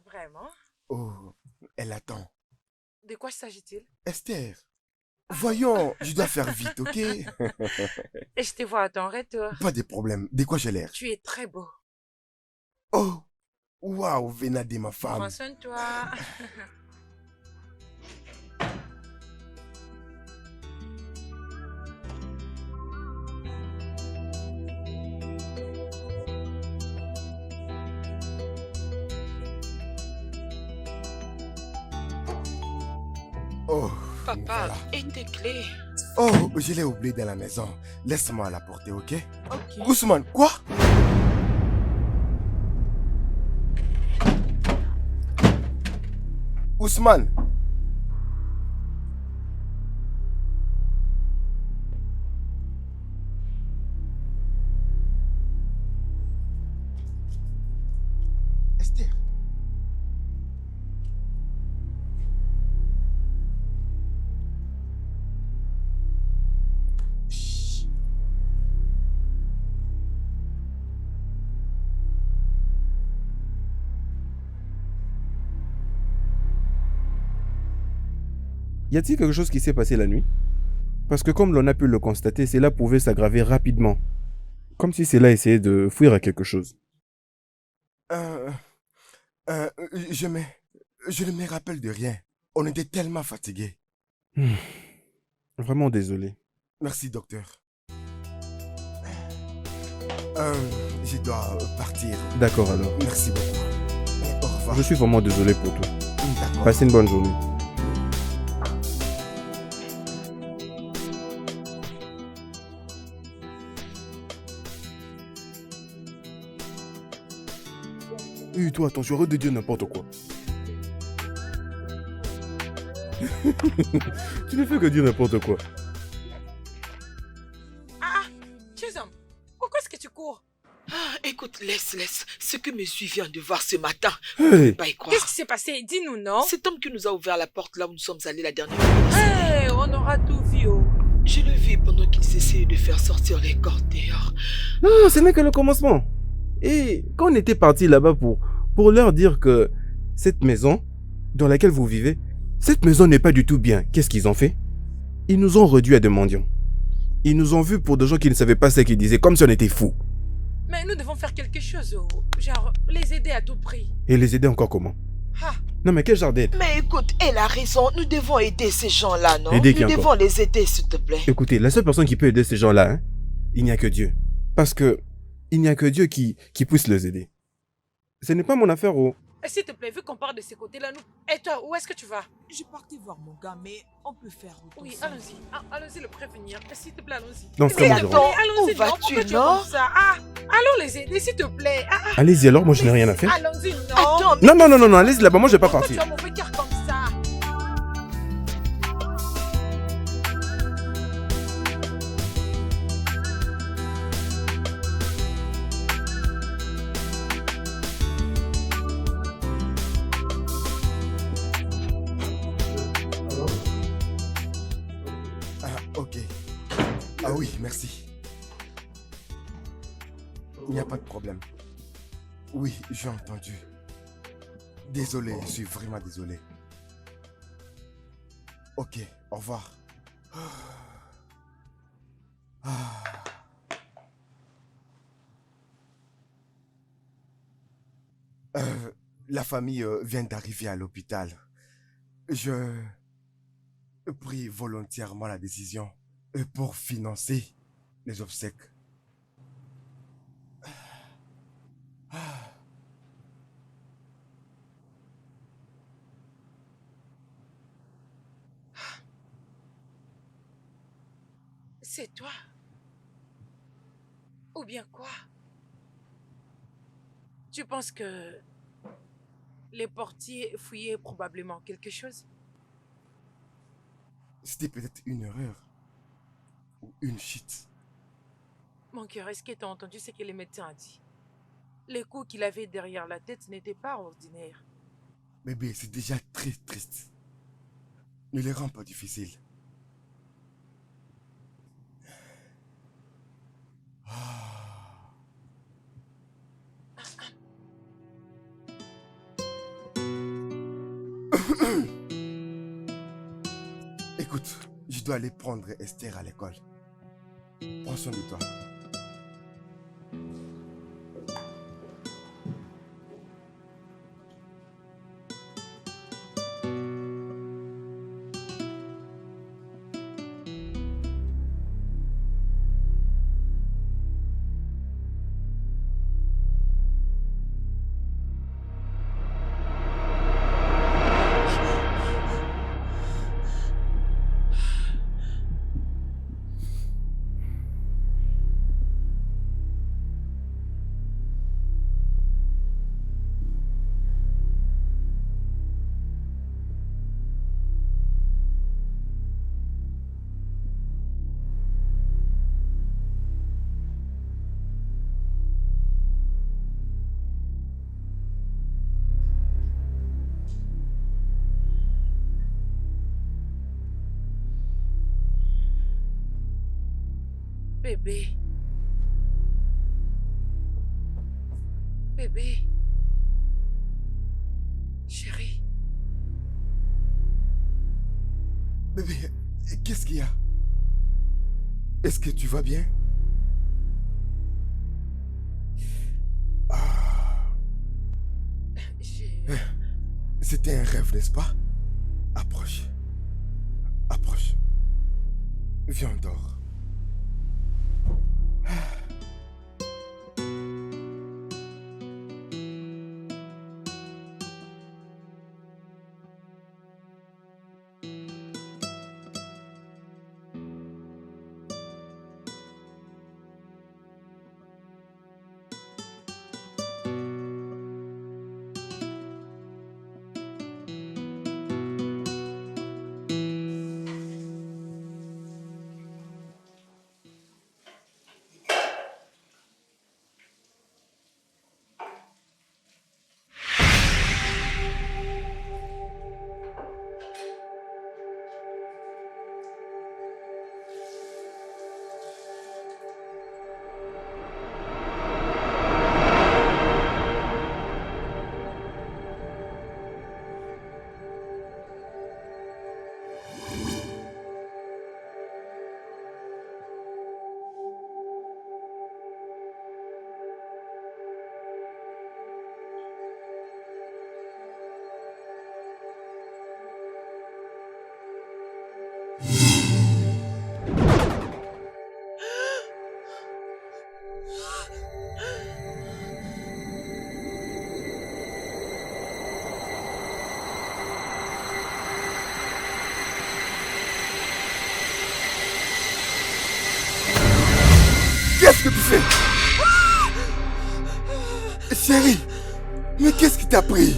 Vraiment? Oh, elle attend. De quoi s'agit-il? Esther, voyons, je dois faire vite, ok? Et je te vois à ton retour. Pas de problème. De quoi j'ai l'air? Tu es très beau. Oh, waouh, Vénadé, ma femme. Prends soin de toi. Oh, Papa, voilà. et tes clés? Oh, je l'ai oublié dans la maison. Laisse-moi la porter, ok? Ok. Ousmane, quoi? Ousmane. Esther. Chut. Y a-t-il quelque chose qui s'est passé la nuit? Parce que comme l'on a pu le constater, cela pouvait s'aggraver rapidement. Comme si cela essayait de fuir à quelque chose. Je ne me rappelle de rien. On était tellement fatigués. Vraiment désolé. Merci, docteur. Je dois partir. D'accord alors. Merci beaucoup. Au revoir. Je suis vraiment désolé pour tout. D'accord. Passez une bonne journée. Oui, toi, attends, arrête de dire n'importe quoi. Tu ne fais que dire n'importe quoi. Ah, Chisholm, pourquoi est-ce que tu cours? Écoute, laisse. Ce que mes yeux viennent de voir ce matin, Hey, pas y croire. Qu'est-ce qui s'est passé? Dis-nous, non? Cet homme qui nous a ouvert la porte là où nous sommes allés la dernière fois. Hey, on aura tout vu, oh. Je le vis pendant qu'ils essayaient de faire sortir les corps dehors. non, ce n'est que le commencement. Et quand on était parti là-bas pour leur dire que cette maison dans laquelle vous vivez, cette maison n'est pas du tout bien, qu'est-ce qu'ils ont fait? Ils nous ont réduits à des mendiants. Ils nous ont vus pour des gens qui ne savaient pas ce qu'ils disaient, comme si on était fous. Mais nous devons faire quelque chose, oh. Genre, les aider à tout prix. Et les aider encore comment? Ah, Non mais quel genre d'aide? Mais écoute, elle a raison. Nous devons aider ces gens-là, non? Aider qui Nous encore? devons les aider, s'il te plaît. Écoutez, la seule personne qui peut aider ces gens-là, hein, il n'y a que Dieu. Parce que il n'y a que Dieu qui puisse les aider. Ce n'est pas mon affaire, oh. et s'il te plaît, vu qu'on part de ces côtés-là, nous... Et toi, où est-ce que tu vas? Je partais voir mon gars, mais on peut faire route Oui, ensemble. allons-y. Ah, allons-y le prévenir. S'il te plaît, allons-y. Non, c'est Mais pas moi, je attends, rentre. Allons-y, où vas-tu, pourquoi tu es non? comme ça? Ah, allons les aider, s'il te plaît. Ah, Allez-y alors, moi je n'ai rien à faire. allons-y, non. Attends, mais Non, allez-y là-bas, moi je vais pas Pourquoi partir. tu as mauvais cœur comme ça? Ah, ok. Ah oui, merci. Il n'y a pas de problème. Oui, j'ai entendu. Désolé, je suis vraiment désolé. Ok, au revoir. Ah. La famille vient d'arriver à l'hôpital. Je prie volontairement la décision pour financer les obsèques. C'est toi? Ou bien quoi? Tu penses que les portiers fouillaient probablement quelque chose? C'était peut-être une erreur ou une chute. Mon cœur, est-ce que tu as entendu ce que les médecins ont dit? Les coups qu'il avait derrière la tête n'étaient pas ordinaires. Bébé, c'est déjà très triste. Ne les rends pas difficiles. Ah. Écoute, je dois aller prendre Esther à l'école. Prends soin de toi. Bébé. Bébé. Chérie. Bébé, qu'est-ce qu'il y a? Est-ce que tu vas bien? Ah, c'était un rêve, n'est-ce pas? Approche. Approche. Viens, dors. Chérie, mais qu'est-ce qui t'a pris?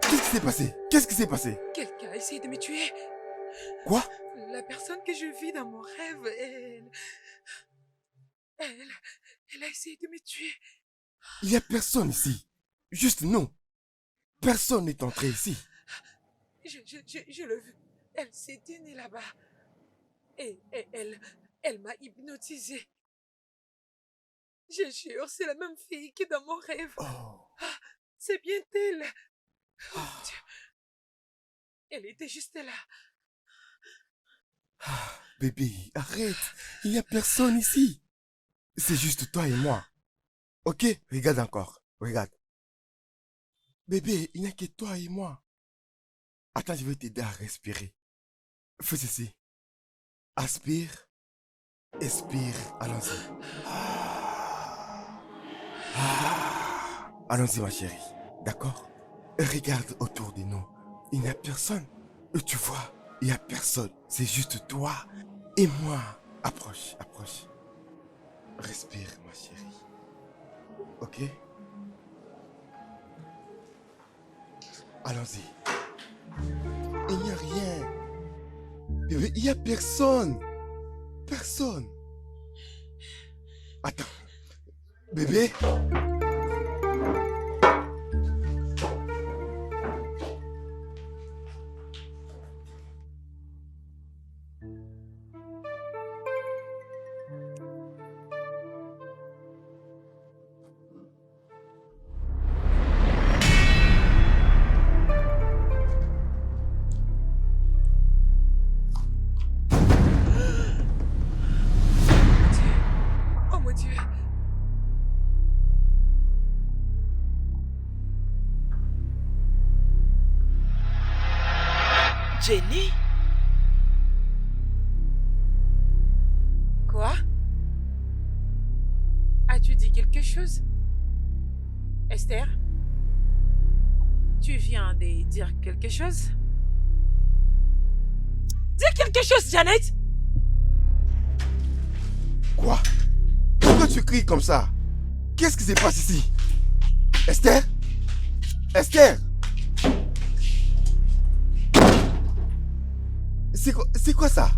Qu'est-ce qui s'est passé? Qu'est-ce qui s'est passé? Quelqu'un a essayé de me tuer. Quoi? La personne que je vis dans mon rêve, elle a essayé de me tuer. Il n'y a personne ici. Juste nous. Personne n'est entré ici. Je l'ai vue. Elle s'est tenue là-bas. Et elle m'a hypnotisée. Je jure, c'est la même fille que dans mon rêve. Oh. C'est bien elle. Oh, Dieu. Elle était juste là. Bébé, arrête. Il n'y a personne ici. C'est juste toi et moi. Ok, regarde encore. Regarde. Bébé, il n'y a que toi et moi. Attends, je vais t'aider à respirer. Fais ceci. Aspire. Expire. Allons-y. Allons-y, ma chérie. D'accord? Regarde autour de nous. Il n'y a personne. Et tu vois, il n'y a personne. C'est juste toi et moi. Approche, approche. Respire, ma chérie. Ok? Allons-y. Il n'y a rien. Bébé, il n'y a personne. Personne. Attends. Bébé? Oh mon Dieu. Jenny? Quoi? As-tu dit quelque chose? Esther? Tu viens de dire quelque chose? Dis quelque chose, Janet! Quoi? Pourquoi tu cries comme ça? Qu'est-ce qui se passe ici? Esther? Esther? C'est quoi ça?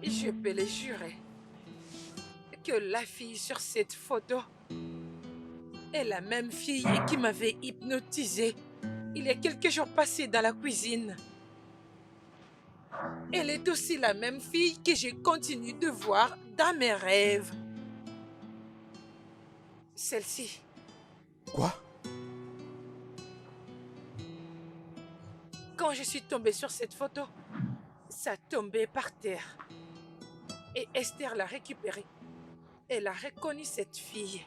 Je peux le jurer que la fille sur cette photo est la même fille qui m'avait hypnotisée il y a quelques jours passés dans la cuisine. Elle est aussi la même fille que je continue de voir dans mes rêves. Celle-ci. Quoi? Quand je suis tombée sur cette photo, ça tombait par terre. Et Esther l'a récupérée. Elle a reconnu cette fille.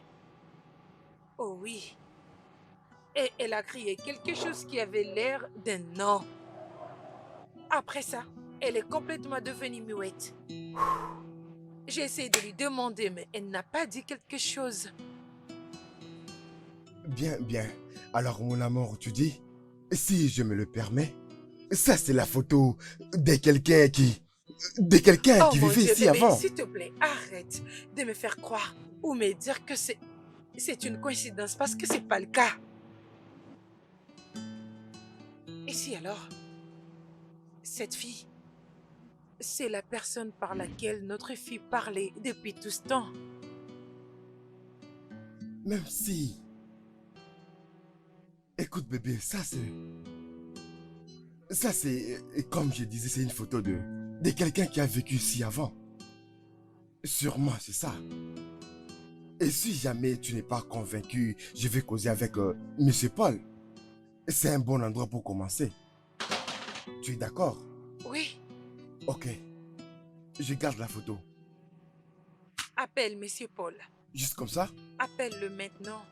Oh oui. Et elle a crié quelque chose qui avait l'air d'un non. Après ça, elle est complètement devenue muette. J'ai essayé de lui demander, mais elle n'a pas dit quelque chose. Bien, bien. Alors, mon amour, tu dis, si je me le permets, ça c'est la photo de quelqu'un qui... Oh mon vivait Dieu, ici bébé, avant. s'il te plaît, arrête de me faire croire ou me dire que c'est une coïncidence parce que c'est pas le cas. Et si alors, cette fille, c'est la personne par laquelle notre fille parlait depuis tout ce temps. Même si... Écoute bébé, ça c'est, comme je disais, c'est une photo de quelqu'un qui a vécu ici avant. Sûrement, c'est ça. Et si jamais tu n'es pas convaincu, je vais causer avec Monsieur Paul. C'est un bon endroit pour commencer. Tu es d'accord? Oui, Ok. Je garde la photo. appelle Monsieur Paul. Juste comme ça? Appelle-le maintenant.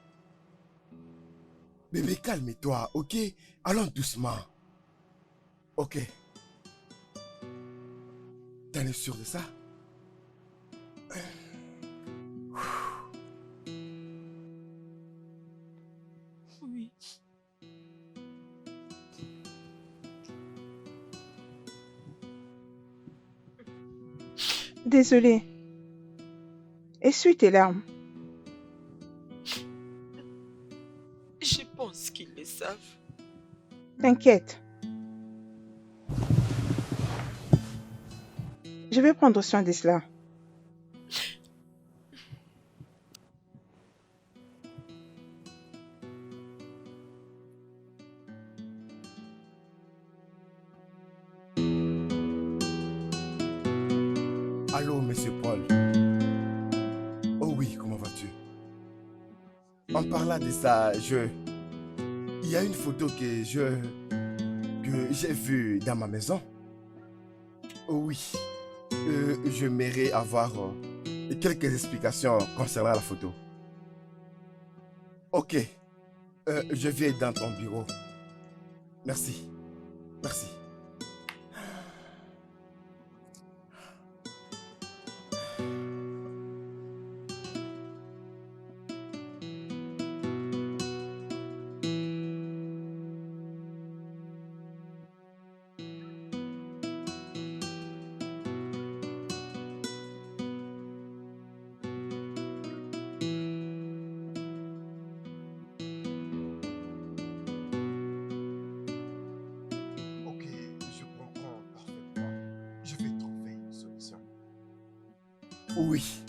Bébé, calme-toi, ok? Allons doucement. Ok. T'en es sûr de ça? Oui. Désolée. Essuie tes larmes. Je pense qu'ils le savent. T'inquiète. Je vais prendre soin de cela. Allô, monsieur Paul. Oh oui, comment vas-tu? En parlant de ça, il y a une photo que j'ai vue dans ma maison. Oh oui. J'aimerais avoir quelques explications concernant la photo. Ok. Je viens dans ton bureau. Merci. Merci. Ok, je comprends parfaitement. Je vais trouver une solution. Oui.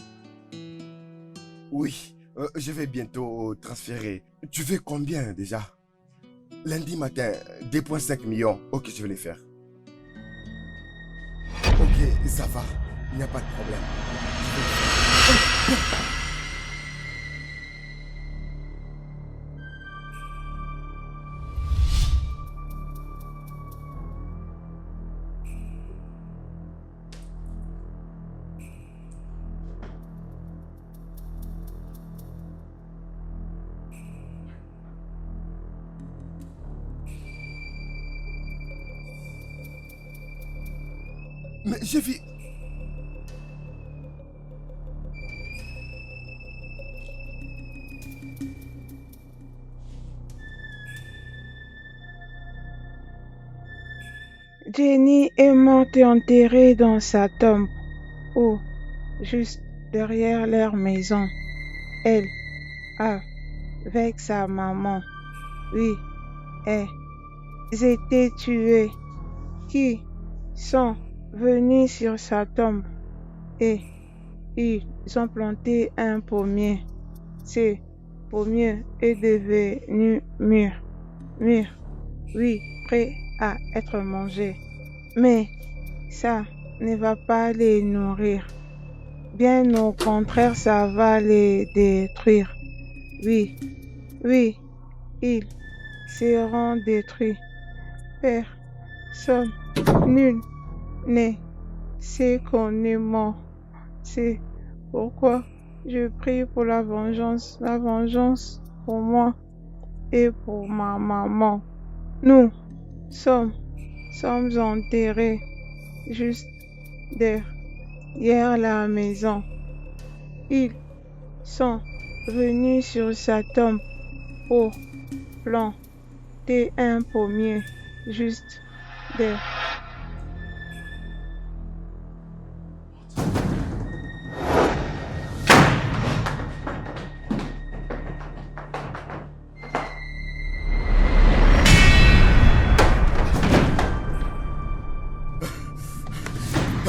Oui. Je vais bientôt transférer. Tu veux combien déjà? Lundi matin, 2,5 millions. Ok, je vais les faire. Ok, ça va. Il n'y a pas de problème. Mais j'ai vu... Jenny est morte et enterrée dans sa tombe, ou juste derrière leur maison. Elle, avec sa maman, oui, ils étaient tués. Qui sont venus sur sa tombe et ils ont planté un pommier. Ce pommier est devenu mûr, oui, prêt à être mangé. Mais ça ne va pas les nourrir. Bien au contraire, ça va les détruire. Oui, ils seront détruits. Personne, nul ne sait qu'on est mort. C'est pourquoi je prie pour la vengeance pour moi et pour ma maman. Nous sommes enterrés juste derrière la maison. Ils sont venus sur sa tombe pour planter un pommier juste derrière.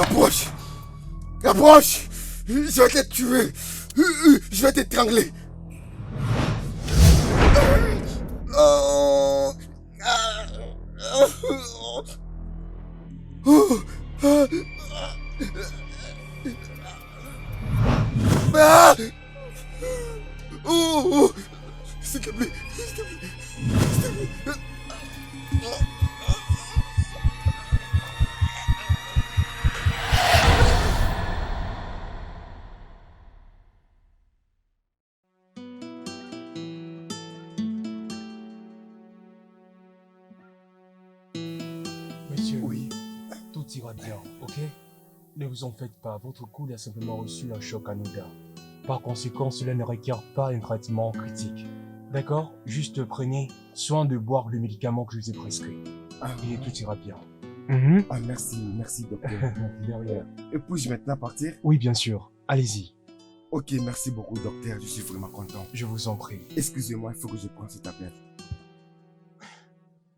Approche! Approche! Je vais te tuer! Je vais t'étrangler! Oh! Ah! Oh! S'il te plaît! S'il te plaît! S'il te plaît! Monsieur, Oui. tout ira bien, ok? Ne vous en faites pas, votre coude a simplement reçu un choc anodin. Par conséquent, cela ne requiert pas un traitement critique. D'accord? Juste prenez soin de boire le médicament que je vous ai prescrit. Et tout ira bien. Ah, merci, docteur. De rien. Et puis-je maintenant partir? Oui, bien sûr. Allez-y. Ok, merci beaucoup, docteur. Je suis vraiment content. Je vous en prie. Excusez-moi, il faut que je prenne cet appel.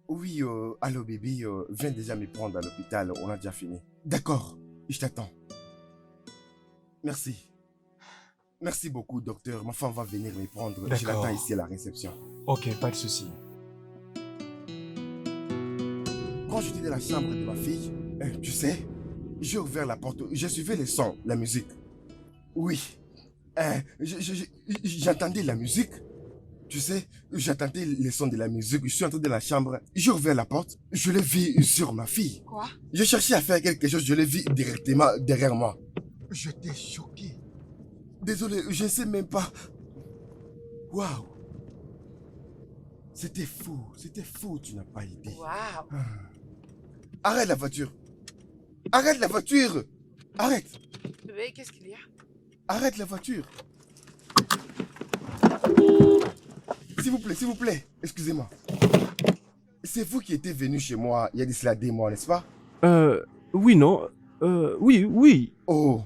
Oui, allô, bébé. Viens déjà me prendre à l'hôpital. On a déjà fini. D'accord, je t'attends. Merci. Merci beaucoup, docteur. Ma femme va venir me prendre. Je D'accord. l'attends ici à la réception. Ok, pas de souci. Quand j'étais dans la chambre de ma fille, tu sais, j'ai ouvert la porte, j'ai suivi les sons, la musique. Oui, j'entendais la musique. Tu sais, j'entendais les sons de la musique. Je suis entré dans la chambre, j'ai ouvert la porte, je l'ai vu sur ma fille. Quoi? Je cherchais à faire quelque chose, je l'ai vu directement derrière moi. J'étais choqué. Désolé, je ne sais même pas. Waouh. C'était fou, tu n'as pas idée. Waouh! Arrête la voiture. Arrête la voiture. Arrête. Bébé, qu'est-ce qu'il y a? Arrête la voiture. S'il vous plaît, excusez-moi. C'est vous qui étiez venu chez moi il y a de cela des mois, n'est-ce pas? Oui, non. Oui. Oh,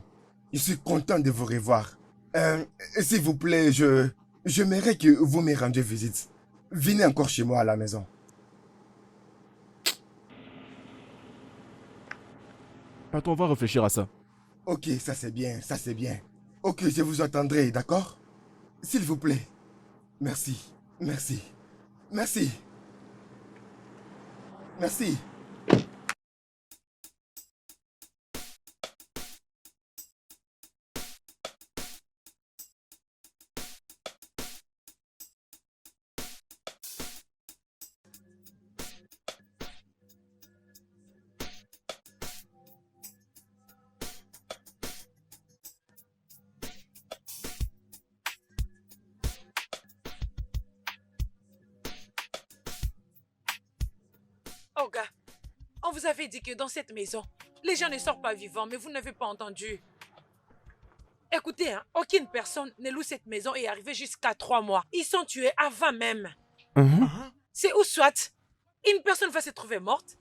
je suis content de vous revoir. S'il vous plaît, j'aimerais que vous me rendiez visite. Venez encore chez moi à la maison. Patron, on va réfléchir à ça. Ok, ça c'est bien. Ok, je vous attendrai, d'accord? S'il vous plaît. Merci. Oh gars, on vous avait dit que dans cette maison, les gens ne sortent pas vivants, mais vous n'avez pas entendu. Écoutez, hein, aucune personne ne loue cette maison et est arrivée jusqu'à 3 mois. Ils sont tués avant même. C'est ou soit une personne va se trouver morte,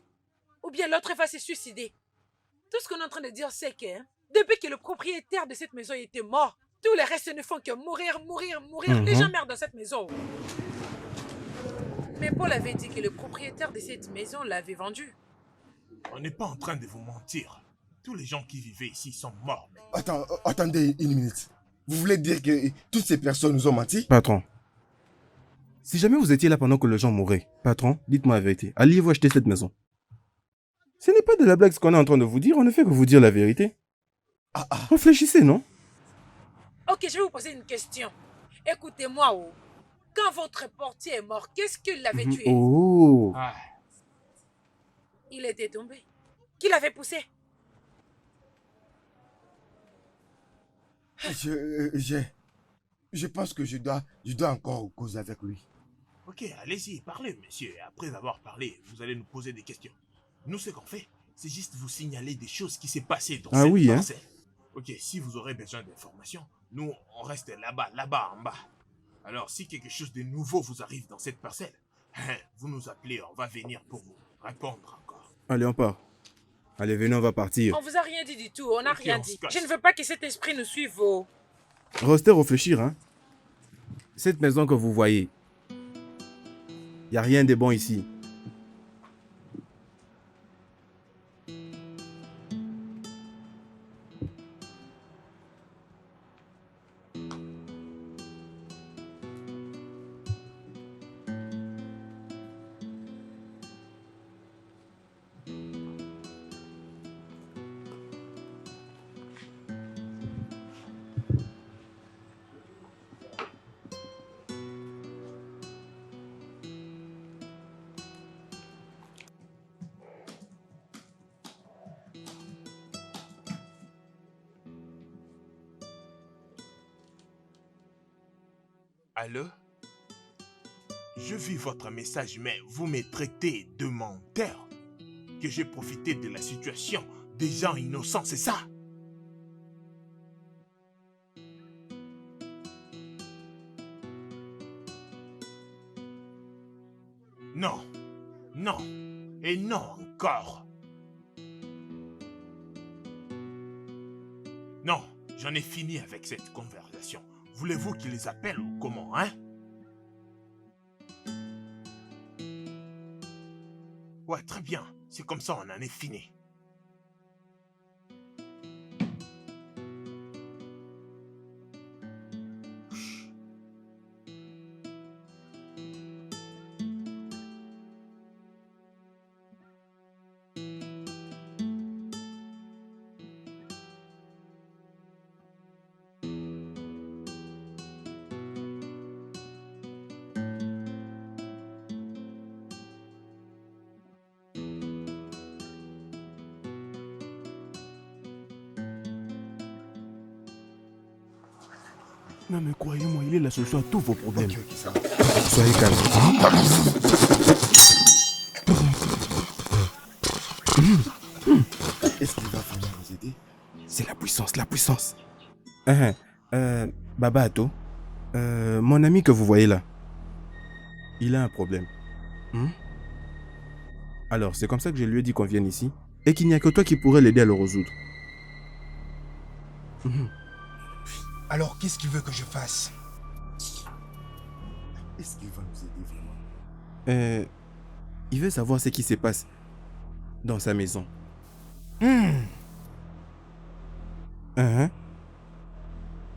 ou bien l'autre va se suicider. Tout ce qu'on est en train de dire, c'est que depuis que le propriétaire de cette maison était mort, tous les restes ne font que mourir. Les gens meurent dans cette maison. Mais Paul avait dit que le propriétaire de cette maison l'avait vendue. On n'est pas en train de vous mentir. Tous les gens qui vivaient ici sont morts. Mais... Attendez une minute. Vous voulez dire que toutes ces personnes nous ont menti? Patron, si jamais vous étiez là pendant que les gens mouraient, patron, dites-moi la vérité. Alliez-vous acheter cette maison? Ce n'est pas de la blague ce qu'on est en train de vous dire, on ne fait que vous dire la vérité. Réfléchissez, non? Ok, je vais vous poser une question. Écoutez-moi, oh. Quand votre portier est mort, qu'est-ce qui l'avait tué? Oh. Il était tombé. Qui l'avait poussé? Je pense que je dois encore causer avec lui. Ok, allez-y, parlez, monsieur. Et après avoir parlé, vous allez nous poser des questions. Nous, ce qu'on fait, c'est juste vous signaler des choses qui s'est passées dans cette parcelle. Ok, si vous aurez besoin d'informations, nous, on reste là-bas, en bas. Alors, si quelque chose de nouveau vous arrive dans cette parcelle, vous nous appelez, on va venir pour vous répondre encore. Allez, on part. Allez, venez, on va partir. On vous a rien dit du tout, on n'a rien dit. Je ne veux pas que cet esprit nous suive. Oh. Restez réfléchir, hein. Cette maison que vous voyez, il n'y a rien de bon ici. Allô? Je vis votre message, mais vous me traitez de menteur. Que j'ai profité de la situation des gens innocents, c'est ça? Non, non, et non encore. Non, j'en ai fini avec cette conversation. Voulez-vous qu'ils les appellent ou comment, hein? Ouais, très bien. C'est comme ça, on en est fini. Non mais croyez-moi, il est la solution à tous vos problèmes. Ok, ça va. Soyez calme. Est-ce qu'il va vraiment nous aider? C'est la puissance, la puissance. Baba Ato, mon ami que vous voyez là, il a un problème. Alors, c'est comme ça que je lui ai dit qu'on vienne ici et qu'il n'y a que toi qui pourrais l'aider à le résoudre. Alors, qu'est-ce qu'il veut que je fasse? Est-ce qu'il va nous aider vraiment? Il veut savoir ce qui se passe dans sa maison.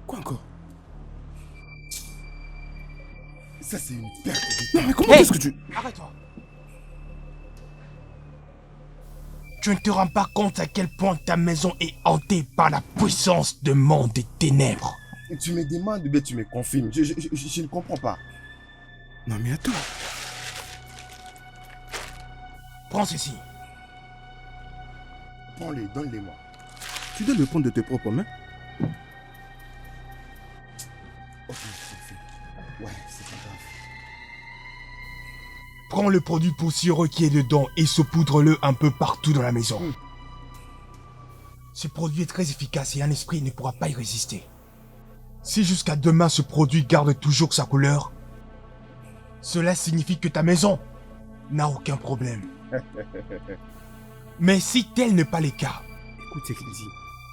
Quoi encore? Ça, c'est une perte de Non temps. mais comment est-ce que tu... Arrête-toi. Tu ne te rends pas compte à quel point ta maison est hantée par la puissance de monde des ténèbres. Tu me demandes, mais tu me confirmes. Je ne comprends pas. Non mais attends. Prends ceci. Prends-les, donne-les-moi. Tu dois le prendre de tes propres mains. Ok, c'est fait. Ouais, c'est pas grave. Prends le produit poussiéreux qui est dedans et saupoudre-le un peu partout dans la maison. Ce produit est très efficace et un esprit ne pourra pas y résister. Si jusqu'à demain ce produit garde toujours sa couleur, cela signifie que ta maison n'a aucun problème. Mais si tel n'est pas le cas, Écoute ce qu'il dit.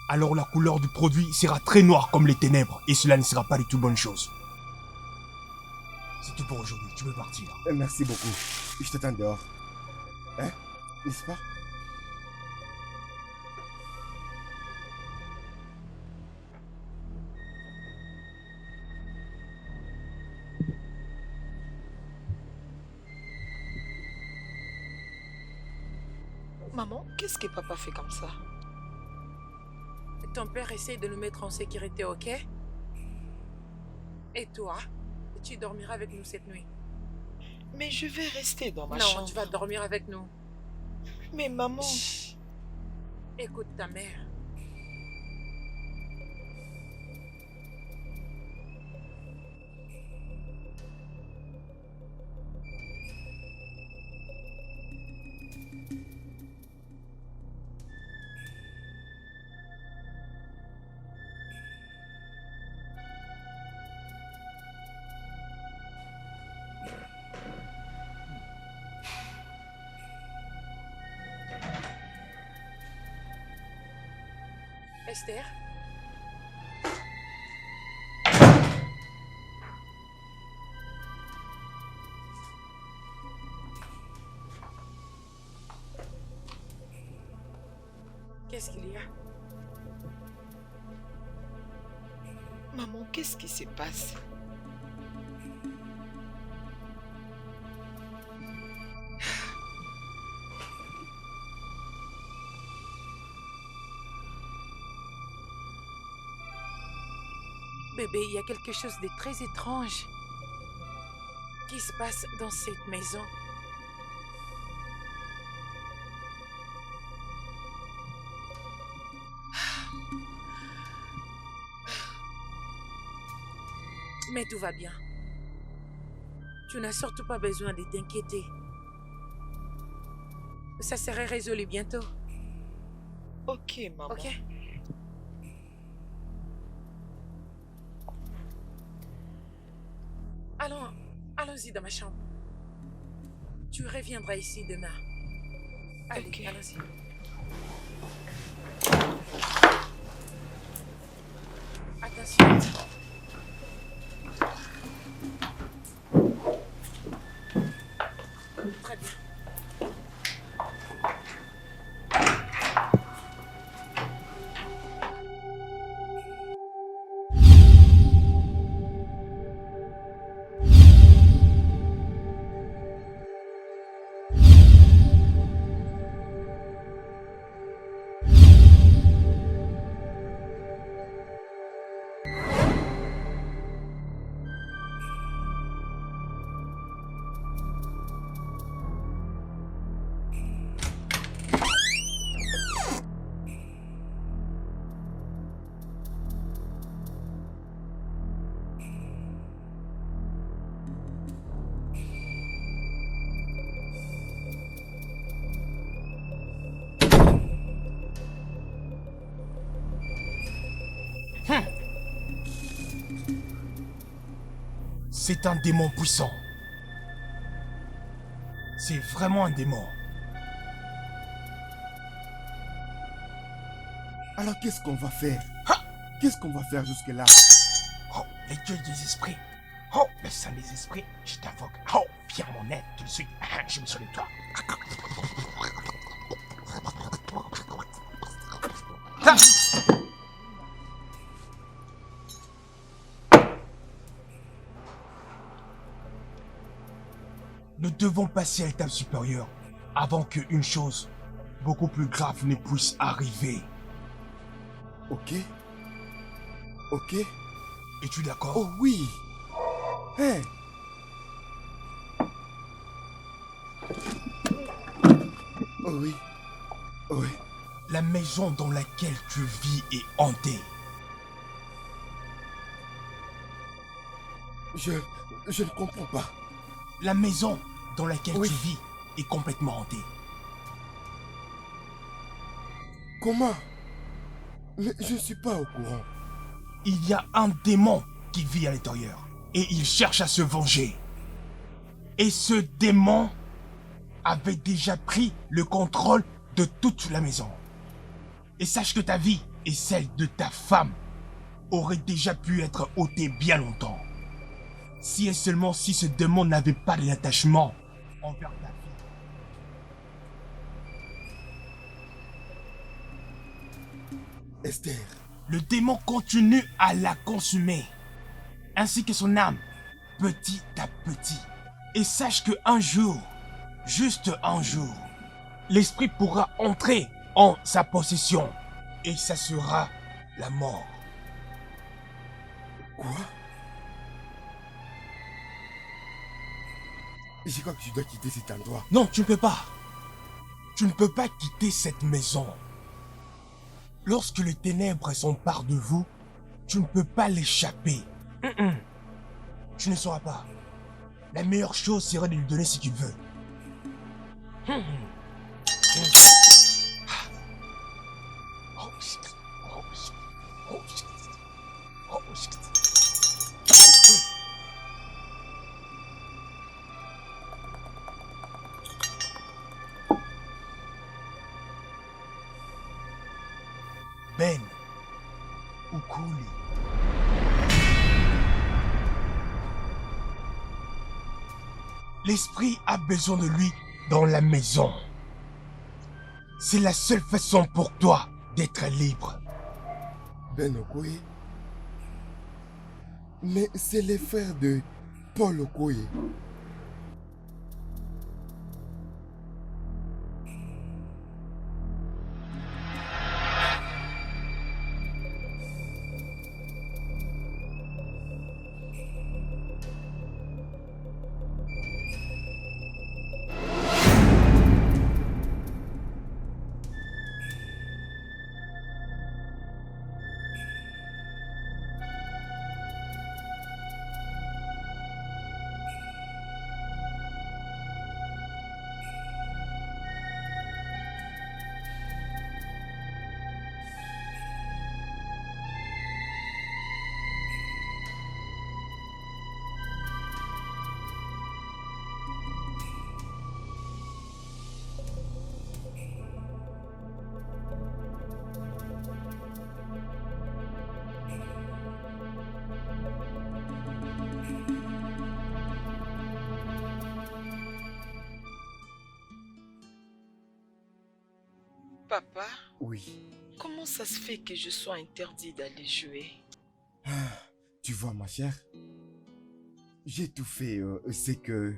alors la couleur du produit sera très noire comme les ténèbres et cela ne sera pas du tout bonne chose. C'est tout pour aujourd'hui, tu peux partir. Merci beaucoup. Je t'attends dehors. Hein? N'est-ce pas? Maman, qu'est-ce que papa fait comme ça? Ton père essaye de nous mettre en sécurité, ok? Et toi, tu dormiras avec nous cette nuit. Mais je vais rester dans ma Non, chambre. tu vas dormir avec nous. Mais maman... Chut. Écoute ta mère. Esther? Qu'est-ce qu'il y a? Maman, qu'est-ce qui se passe? Bébé, il y a quelque chose de très étrange qui se passe dans cette maison. Mais tout va bien. Tu n'as surtout pas besoin de t'inquiéter. Ça serait résolu bientôt. Ok, maman. Ok? Allons-y dans ma chambre. Tu reviendras ici demain. Allez, Ok. allons-y. Attention. Très bien. C'est un démon puissant. C'est vraiment un démon. Alors qu'est-ce qu'on va faire? Qu'est-ce qu'on va faire jusque-là? Oh, les dieux des esprits. Oh, le saint des esprits, je t'invoque. Oh, viens à mon aide tout de suite. Je me souviens de toi. Ah. Nous devons passer à l'étape supérieure avant qu'une chose beaucoup plus grave ne puisse arriver. Ok. Ok. Es-tu d'accord? Oh oui. Hein? Oh oui. Oh oui. La maison dans laquelle tu vis est hantée. Je ne comprends pas. La maison dans laquelle Oui. tu vis est complètement hantée. Comment? Mais je ne suis pas au courant. Il y a un démon qui vit à l'intérieur et il cherche à se venger. Et ce démon avait déjà pris le contrôle de toute la maison. Et sache que ta vie et celle de ta femme auraient déjà pu être ôtées bien longtemps. Si et seulement si ce démon n'avait pas d'attachement envers ta fille. Esther. Le démon continue à la consumer, ainsi que son âme, petit à petit. Et sache que un jour, juste un jour, l'esprit pourra entrer en sa possession, et ça sera la mort. Quoi? Je crois que je dois quitter cet endroit. Non, tu ne peux pas. Tu ne peux pas quitter cette maison. Lorsque les ténèbres s'emparent de vous, tu ne peux pas l'échapper. Tu ne sauras pas. La meilleure chose serait de lui donner ce qu'il veut. Oh, shit. Oh, shit. Oh, shit. Oh, shit. Ben Ukuli. L'esprit a besoin de lui dans la maison. C'est la seule façon pour toi d'être libre. Ben Okoye. Mais c'est les frères de Paul Okoye. Papa, Oui. comment ça se fait que je sois interdit d'aller jouer? Tu vois, ma chère, j'ai tout fait ce que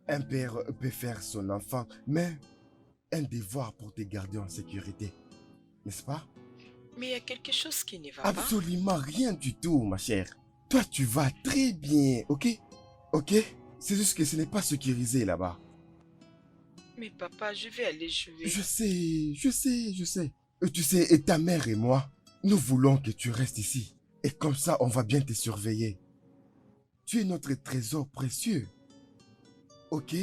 un père peut faire son enfant, mais un devoir pour te garder en sécurité. N'est-ce pas? Mais il y a quelque chose qui ne va pas. Absolument rien du tout, ma chère. Toi, tu vas très bien, ok? Ok? C'est juste que ce n'est pas sécurisé là-bas. Mais papa, je vais aller jouer. Je sais. Tu sais, et ta mère et moi, nous voulons que tu restes ici. Et comme ça, on va bien te surveiller. Tu es notre trésor précieux. Ok?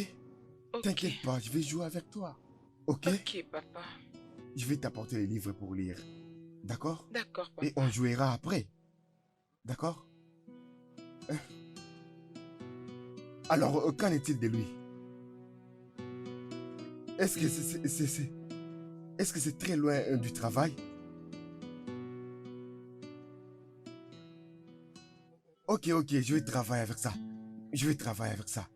Ok. T'inquiète pas, je vais jouer avec toi. Ok? Ok, papa. Je vais t'apporter les livres pour lire. D'accord? D'accord, papa. Et on jouera après. D'accord? Hein? Alors, qu'en est-il de lui? Est-ce que c'est très loin du travail? Ok, je vais travailler avec ça.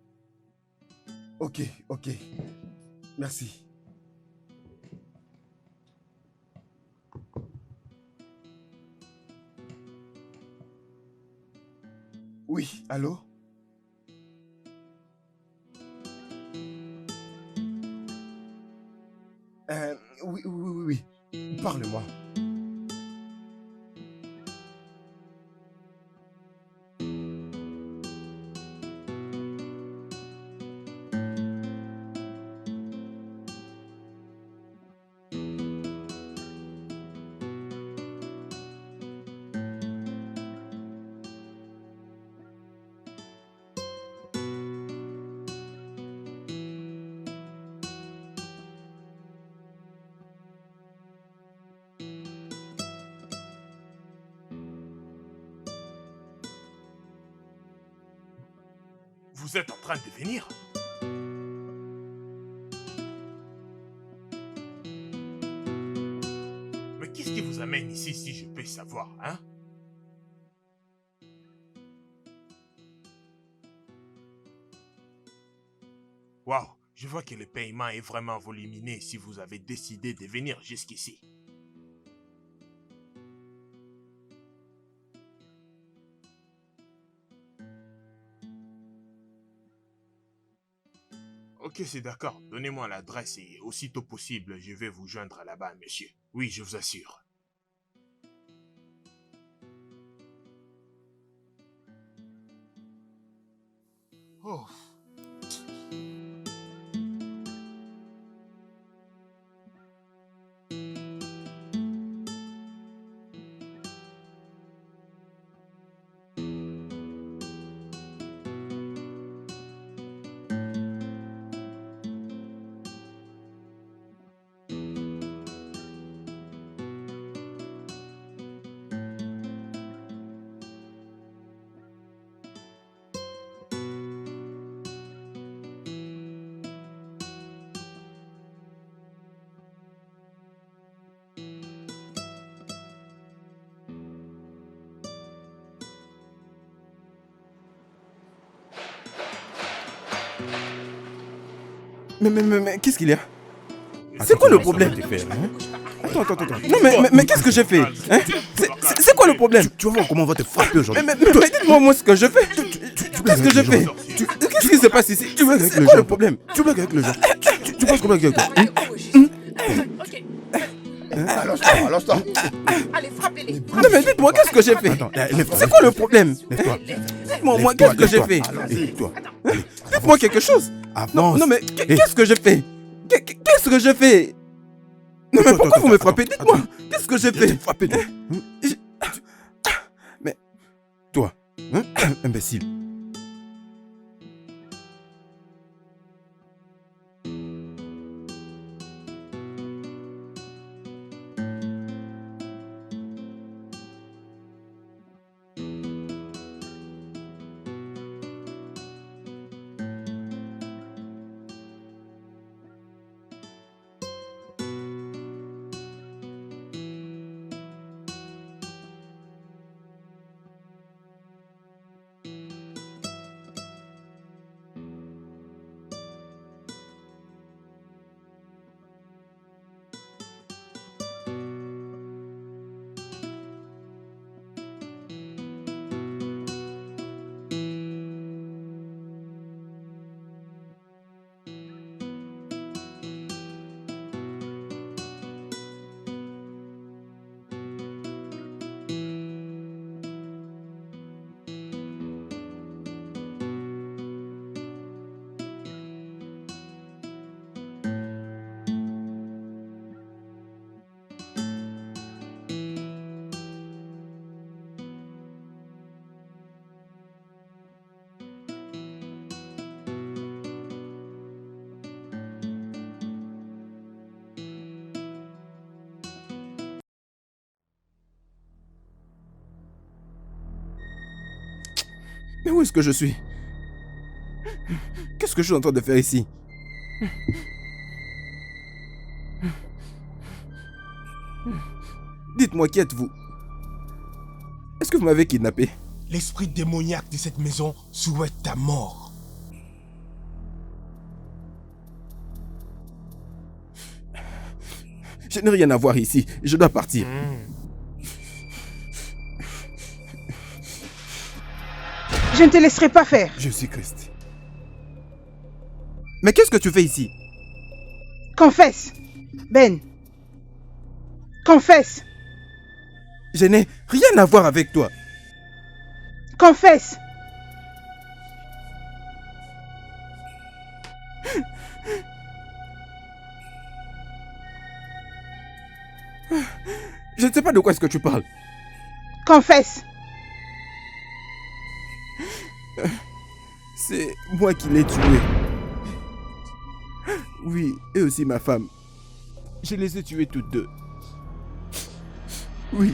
Ok. Merci. Oui, allô? Oui. Parle-moi. Vous êtes en train de venir? Mais qu'est-ce qui vous amène ici si je peux savoir, hein? Waouh, je vois que le paiement est vraiment volumineux si vous avez décidé de venir jusqu'ici. Ok, c'est d'accord. Donnez-moi l'adresse et aussitôt possible, je vais vous joindre là-bas, monsieur. Oui, je vous assure. Oh. Mais qu'est-ce qu'il y a? C'est quoi le problème? Attends. Non, mais qu'est-ce que j'ai fait? Hein? C'est quoi le problème? Tu vas voir comment on va te frapper aujourd'hui. Mais dites-moi moi ce que je fais. Qu'est-ce que je fais? Qu'est-ce qui se passe ici? C'est quoi le problème? Tu blagues avec les gens. Tu penses qu'on blague avec toi? Ok. Allonge-toi. Allez, frappez-les. Non, mais dites-moi qu'est-ce que j'ai fait? Attends, C'est quoi le problème? Lève-toi. Dites-moi qu'est-ce que j'ai fait? Lève-toi. Dites-moi quelque chose. Avance. Non mais qu'est-ce que j'ai fait? Qu'est-ce que j'ai fait? Non mais pourquoi vous me frappez? Dites-moi. Qu'est-ce que j'ai fait? Frappé. Mais toi, hein, imbécile. Mais où est-ce que je suis? Qu'est-ce que je suis en train de faire ici? Dites-moi, qui êtes-vous? Est-ce que vous m'avez kidnappé? L'esprit démoniaque de cette maison souhaite ta mort. Je n'ai rien à voir ici. Je dois partir. Je ne te laisserai pas faire. Je suis Christ. Mais qu'est-ce que tu fais ici? Confesse. Ben. Confesse. Je n'ai rien à voir avec toi. Confesse. Je ne sais pas de quoi est-ce que tu parles. Confesse. C'est moi qui l'ai tué. Oui, et aussi ma femme. Je les ai tuées toutes deux. Oui.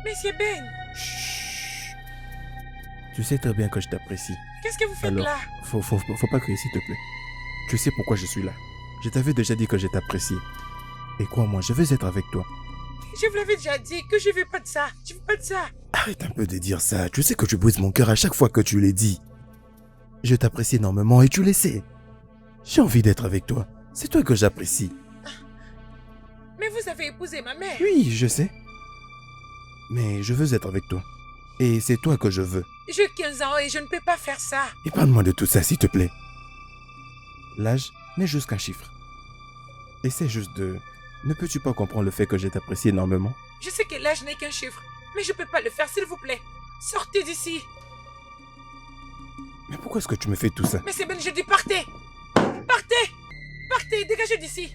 Monsieur Ben, Tu sais très bien que je t'apprécie. qu'est-ce que vous faites Alors, là? faut pas crier, s'il te plaît. Tu sais pourquoi je suis là. Je t'avais déjà dit que je t'apprécie. Et crois-moi, je veux être avec toi. Je vous l'avais déjà dit que je veux pas de ça. Je veux pas de ça. Arrête un peu de dire ça. Tu sais que tu brises mon cœur à chaque fois que tu le dis. Je t'apprécie énormément et tu le sais. J'ai envie d'être avec toi. C'est toi que j'apprécie. Mais vous avez épousé ma mère. Oui, je sais. Mais je veux être avec toi. Et c'est toi que je veux. J'ai 15 ans et je ne peux pas faire ça. Épargne-moi de tout ça, s'il te plaît. L'âge n'est juste qu'un chiffre. Essaie juste de... Ne peux-tu pas comprendre le fait que je t'apprécie énormément? Je sais que l'âge n'est qu'un chiffre, mais je peux pas le faire, s'il vous plaît. Sortez d'ici. Mais pourquoi est-ce que tu me fais tout ça? Mais c'est Ben, je dis partez. Partez. Partez, dégagez d'ici.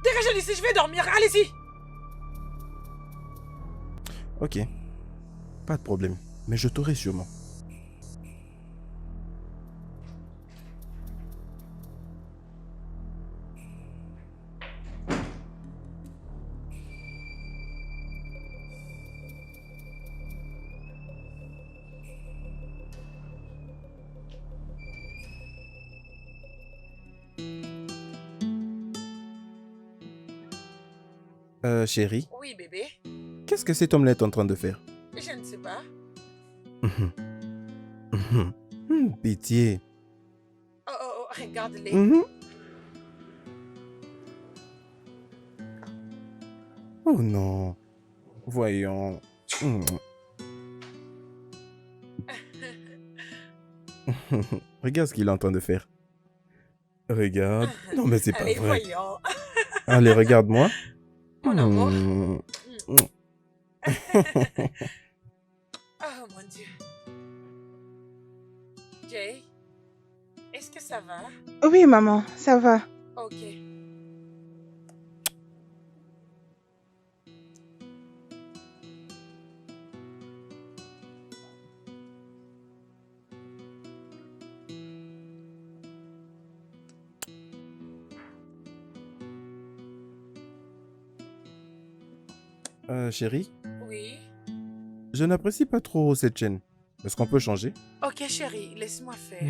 Dégagez d'ici, je vais dormir, allez-y. Ok. Pas de problème. Mais je t'aurai sûrement. Chérie, Oui, bébé. qu'est-ce que cet homme-là est en train de faire? Je ne sais pas. Pitié. Oh, oh, oh, regarde-les. Oh non. Voyons. Regarde ce qu'il est en train de faire. Regarde. Non mais c'est pas Allez, vrai. voyons. Allez, regarde-moi. Mon amour. Mm. Oh mon Dieu. Jay, est-ce que ça va? Oui, maman, ça va. Ok. Chérie, Oui. je n'apprécie pas trop cette chaîne. Est-ce qu'on peut changer? Ok, chérie, laisse-moi faire.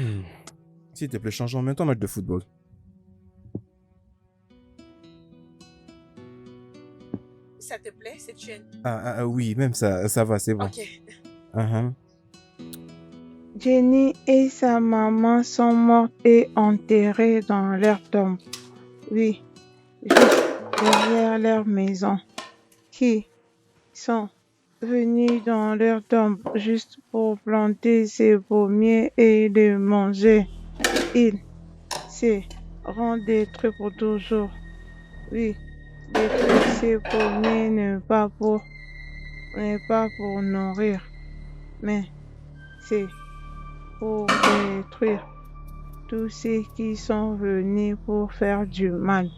S'il te plaît, changeons en même temps match de football. Ça te plaît, cette chaîne? Oui, même ça va, c'est bon. Ok. Jenny et sa maman sont mortes et enterrées dans leur tombe. Oui, juste derrière leur maison. Qui sont venus dans leur tombe juste pour planter ces pommiers et les manger. Ils seront détruits pour toujours. Oui, détruire ces pommiers n'est pas pour nourrir, mais c'est pour détruire tous ceux qui sont venus pour faire du mal.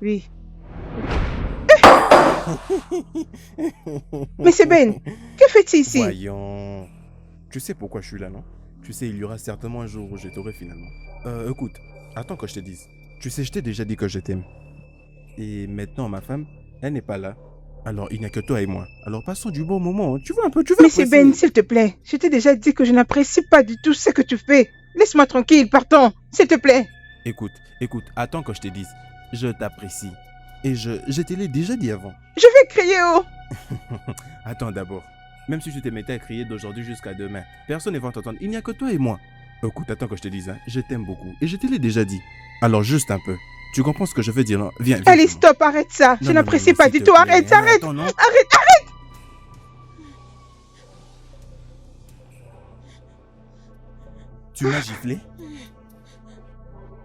Oui. Mais c'est Ben, que fais-tu ici? Voyons. Tu sais pourquoi je suis là, non? Tu sais, il y aura certainement un jour où je t'aurai finalement. Écoute, attends que je te dise. Tu sais, je t'ai déjà dit que je t'aime. Et maintenant, ma femme, elle n'est pas là. Alors, il n'y a que toi et moi. Alors, passons du bon moment. Tu vois un peu, tu veux Mais c'est Ben, s'il te plaît. Je t'ai déjà dit que je n'apprécie pas du tout ce que tu fais. Laisse-moi tranquille, partons, s'il te plaît. Écoute, attends que je te dise. Je t'apprécie. Et je te l'ai déjà dit avant. Je vais crier haut. Attends d'abord. Même si tu te mettais à crier d'aujourd'hui jusqu'à demain, personne ne va t'entendre. Il n'y a que toi et moi. Écoute, attends que je te dise, hein. Je t'aime beaucoup. Et je te l'ai déjà dit. Alors juste un peu. Tu comprends ce que je veux dire, non? Viens. Allez, stop, arrête ça. Je n'apprécie pas du tout. Arrête, arrête. Attends, non. Arrête. Tu m'as giflé?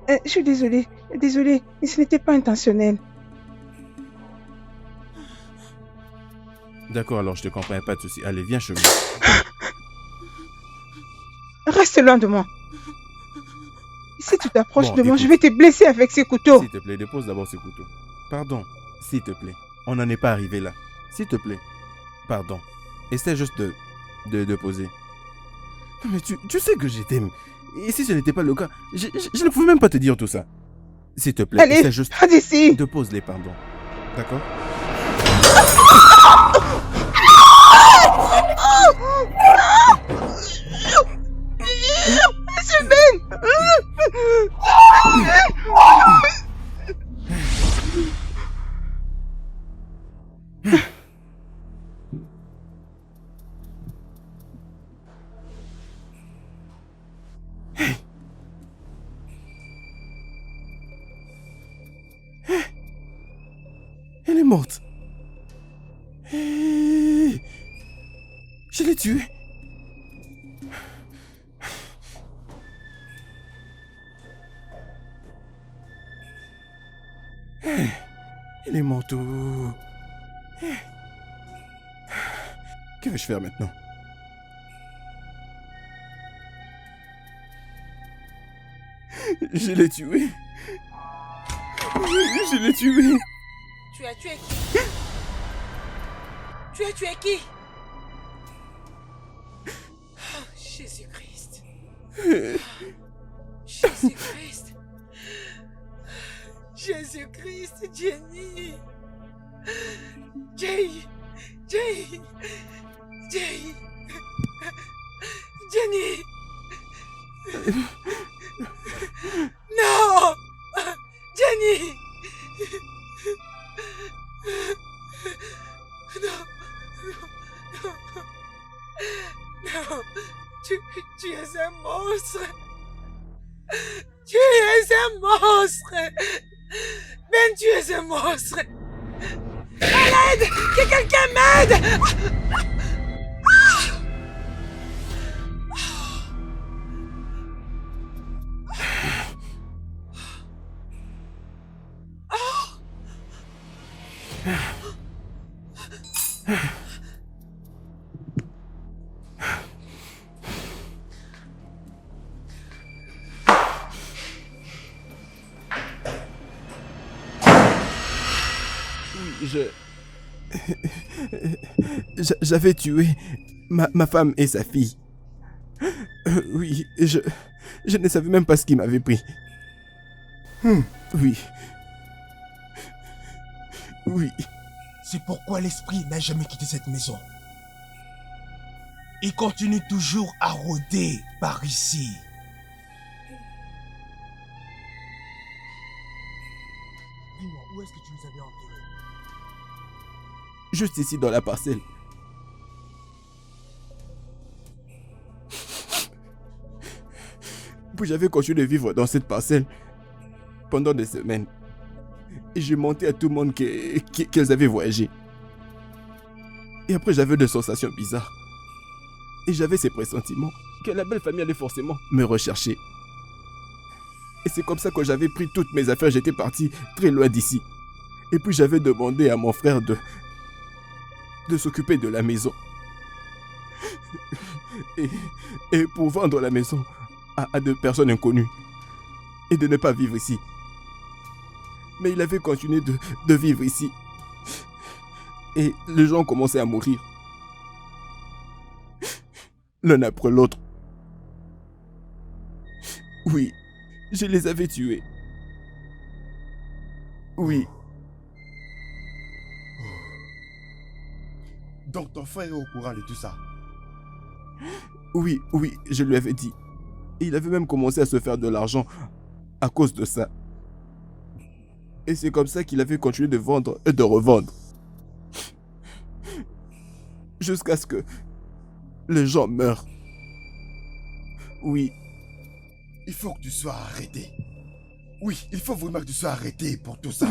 Je suis désolée. Désolée. Ce n'était pas intentionnel. D'accord, alors je te comprends, pas de souci. Allez, viens chez moi. Reste loin de moi. Si tu t'approches de moi, écoute. je vais te blesser avec ces couteaux. S'il te plaît, dépose d'abord ce couteau. Pardon, s'il te plaît. On n'en est pas arrivé là. S'il te plaît. Pardon. Essaie juste de poser. Mais tu sais que je t'aime. Et si ce n'était pas le cas, je ne pouvais même pas te dire tout ça. S'il te plaît, Allez, essaie juste va d'ici. de poser, pardon. D'accord? Monsieur Ben. Elle est morte. Hey, je l'ai tuée. Hey, elle est morte. Hey. Que vais-je faire maintenant? Je l'ai tué. Je l'ai tué. Tu as tué qui? Tu as tué qui? Oh, Jésus-Christ. Jésus-Christ. Jésus-Christ, Jenny. Jenny. Non! Jenny! Non, tu es un monstre. Tu es un monstre. Ben, tu es un monstre. À l'aide! Que quelqu'un m'aide! J'avais tué ma femme et sa fille. Oui, je ne savais même pas ce qui m'avait pris. Oui. Oui. C'est pourquoi l'esprit n'a jamais quitté cette maison. Il continue toujours à rôder par ici. Dis-moi, où est-ce que tu nous avais enterrés? Juste ici dans la parcelle. Puis j'avais continué de vivre dans cette parcelle pendant des semaines. Et j'ai menti à tout le monde qu'elles avaient voyagé. Et après j'avais des sensations bizarres. Et j'avais ces pressentiments que la belle famille allait forcément me rechercher. Et c'est comme ça que j'avais pris toutes mes affaires, j'étais parti très loin d'ici. Et puis j'avais demandé à mon frère de s'occuper de la maison. Et pour vendre la maison à deux personnes inconnues. Et de ne pas vivre ici. Mais il avait continué de vivre ici. Et les gens commençaient à mourir. L'un après l'autre. Oui, je les avais tués. Oui. Donc ton frère est au courant de tout ça? Oui, je lui avais dit. Et il avait même commencé à se faire de l'argent à cause de ça. Et c'est comme ça qu'il avait continué de vendre et de revendre. Jusqu'à ce que les gens meurent. Oui. Il faut que tu sois arrêté. Oui, il faut vraiment que tu sois arrêté pour tout ça.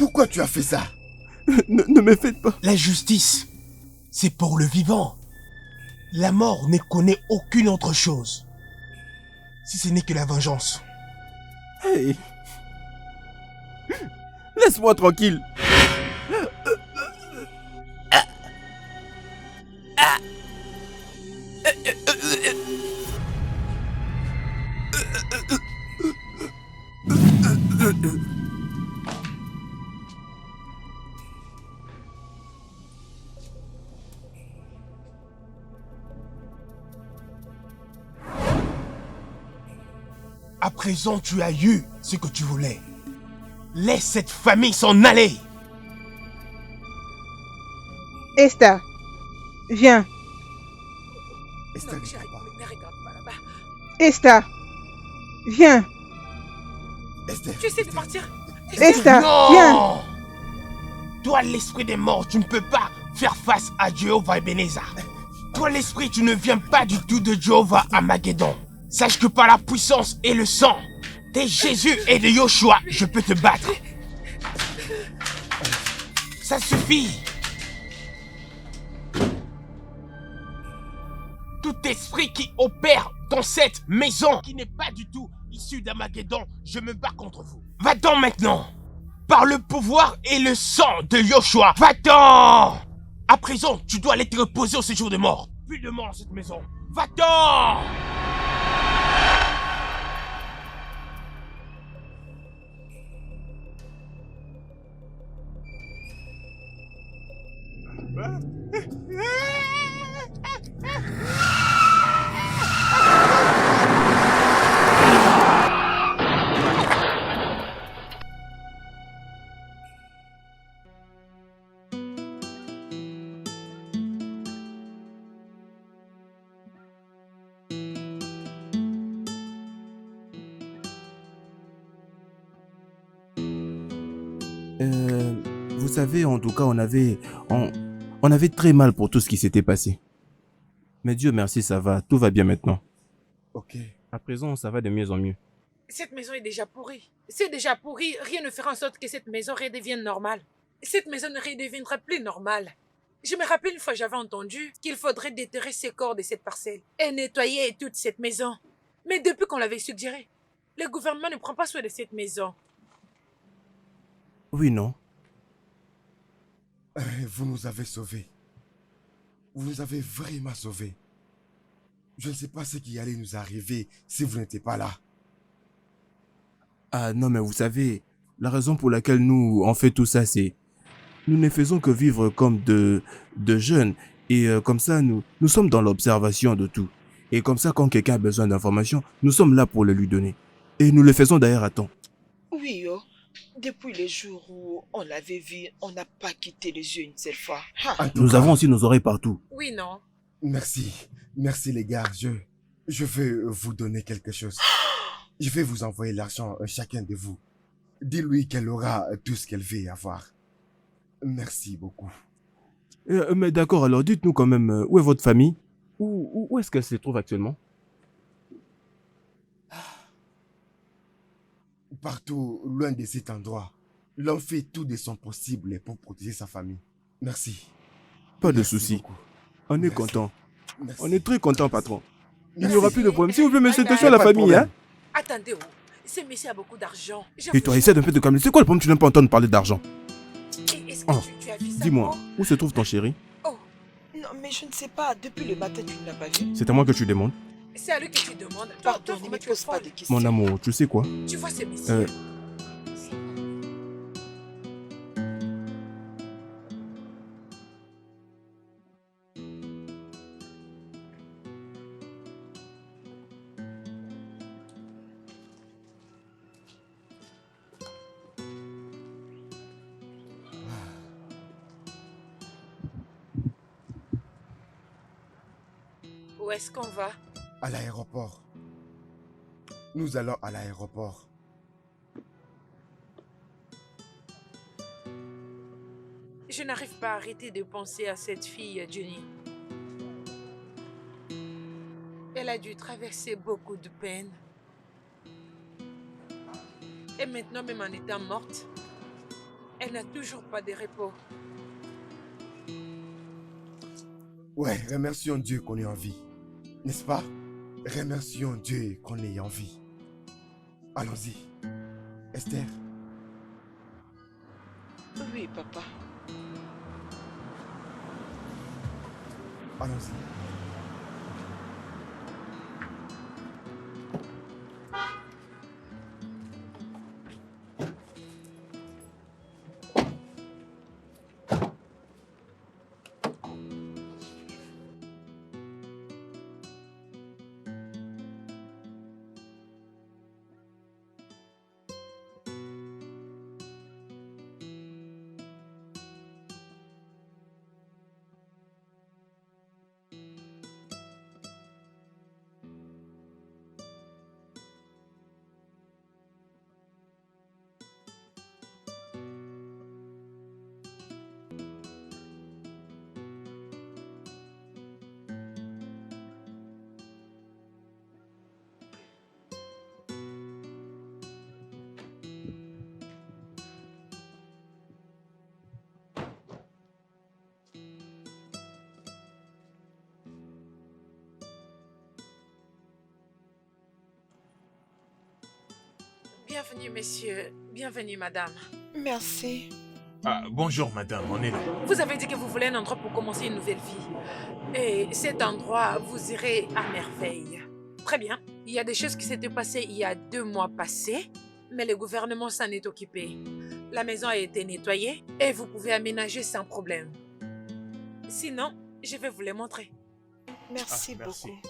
Pourquoi tu as fait ça? Ne me faites pas. La justice, c'est pour le vivant. La mort ne connaît aucune autre chose. Si ce n'est que la vengeance. Hey. Laisse-moi tranquille. À présent, tu as eu ce que tu voulais. Laisse cette famille s'en aller. Esther, viens. Esther, Non, chérie, ne regarde pas là-bas. Esther, viens. Esther. Tu essaies de partir? Esther, Non! viens. Toi, l'esprit des morts, tu ne peux pas faire face à Jéhovah Ebenezer. Toi, l'esprit, tu ne viens pas du tout de Jéhovah Armageddon. Sache que par la puissance et le sang de Jésus et de Yoshua, je peux te battre. Ça suffit! Tout esprit qui opère dans cette maison, qui n'est pas du tout issu d'Amageddon, je me bats contre vous. Va-t'en maintenant! Par le pouvoir et le sang de Yoshua, va-t'en! À présent, tu dois aller te reposer au séjour de mort. Plus de mort dans cette maison. Va-t'en! Vous savez, en tout cas, on avait très mal pour tout ce qui s'était passé. Mais Dieu merci, ça va, tout va bien maintenant. Ok. À présent, ça va de mieux en mieux. Cette maison est déjà pourrie. C'est déjà pourri. Rien ne fera en sorte que cette maison redevienne normale. Cette maison ne redeviendra plus normale. Je me rappelle une fois, j'avais entendu qu'il faudrait déterrer ces corps de cette parcelle et nettoyer toute cette maison. Mais depuis qu'on l'avait suggéré, le gouvernement ne prend pas soin de cette maison. Oui, non? Vous nous avez sauvés. Vous nous avez vraiment sauvés. Je ne sais pas ce qui allait nous arriver si vous n'étiez pas là. Ah non, mais vous savez, la raison pour laquelle nous, on fait tout ça, c'est... Nous ne faisons que vivre comme de jeunes. Et comme ça, nous sommes dans l'observation de tout. Et comme ça, quand quelqu'un a besoin d'informations, nous sommes là pour le lui donner. Et nous le faisons d'ailleurs à temps. Oui, oh. Depuis le jour où on l'avait vu, on n'a pas quitté les yeux une seule fois. En tout Nous cas, avons aussi nos oreilles partout. Oui, non. Merci. Merci les gars. Je vais vous donner quelque chose. Je vais vous envoyer l'argent chacun de vous. Dis-lui qu'elle aura tout ce qu'elle veut avoir. Merci beaucoup. Mais d'accord, alors dites-nous quand même, où est votre famille? Où est-ce qu'elle se trouve actuellement? Partout, loin de cet endroit, l'homme fait tout de son possible pour protéger sa famille. Merci. Pas de Merci souci. beaucoup. On est Merci. content. Merci. On est très content, patron. Il n'y Merci. aura plus de problème. S'il vous plaît, monsieur, Y attention à a la pas de famille, hein? problème. Attendez, oh. Ce monsieur a beaucoup d'argent. Je Et vous toi, jure. essaie de faire de calmer. C'est quoi le problème? Tu n'aimes pas entendre parler d'argent. Et est-ce que Oh, tu as vu ça? Dis-moi, Oh, où se trouve ton chéri? Non, mais je ne sais pas. Depuis le matin, tu ne l'as pas vu. C'est à moi que tu demandes. c'est à lui que tu demandes. Toi, Pardon, ne vraiment, me tu es pose pas folle. de questions. Mon amour, tu sais quoi? Tu vois ce monsieur? Où est-ce qu'on va? À l'aéroport. Nous allons à l'aéroport. Je n'arrive pas à arrêter de penser à cette fille, Jenny. Elle a dû traverser beaucoup de peine. Et maintenant, même en étant morte, elle n'a toujours pas de repos. Ouais, remercions Dieu qu'on est en vie. N'est-ce pas? Remercions Dieu qu'on est en vie. Allons-y. Esther, Oui, papa. allons-y. Bienvenue, messieurs. Bienvenue, madame. Merci. Ah, bonjour madame, on est là. Vous avez dit que vous voulez un endroit pour commencer une nouvelle vie. Et cet endroit, vous irez à merveille. Très bien. Il y a des choses qui s'étaient passées il y a 2 mois passés, mais le gouvernement s'en est occupé. La maison a été nettoyée et vous pouvez aménager sans problème. Sinon, je vais vous les montrer. Merci merci. beaucoup.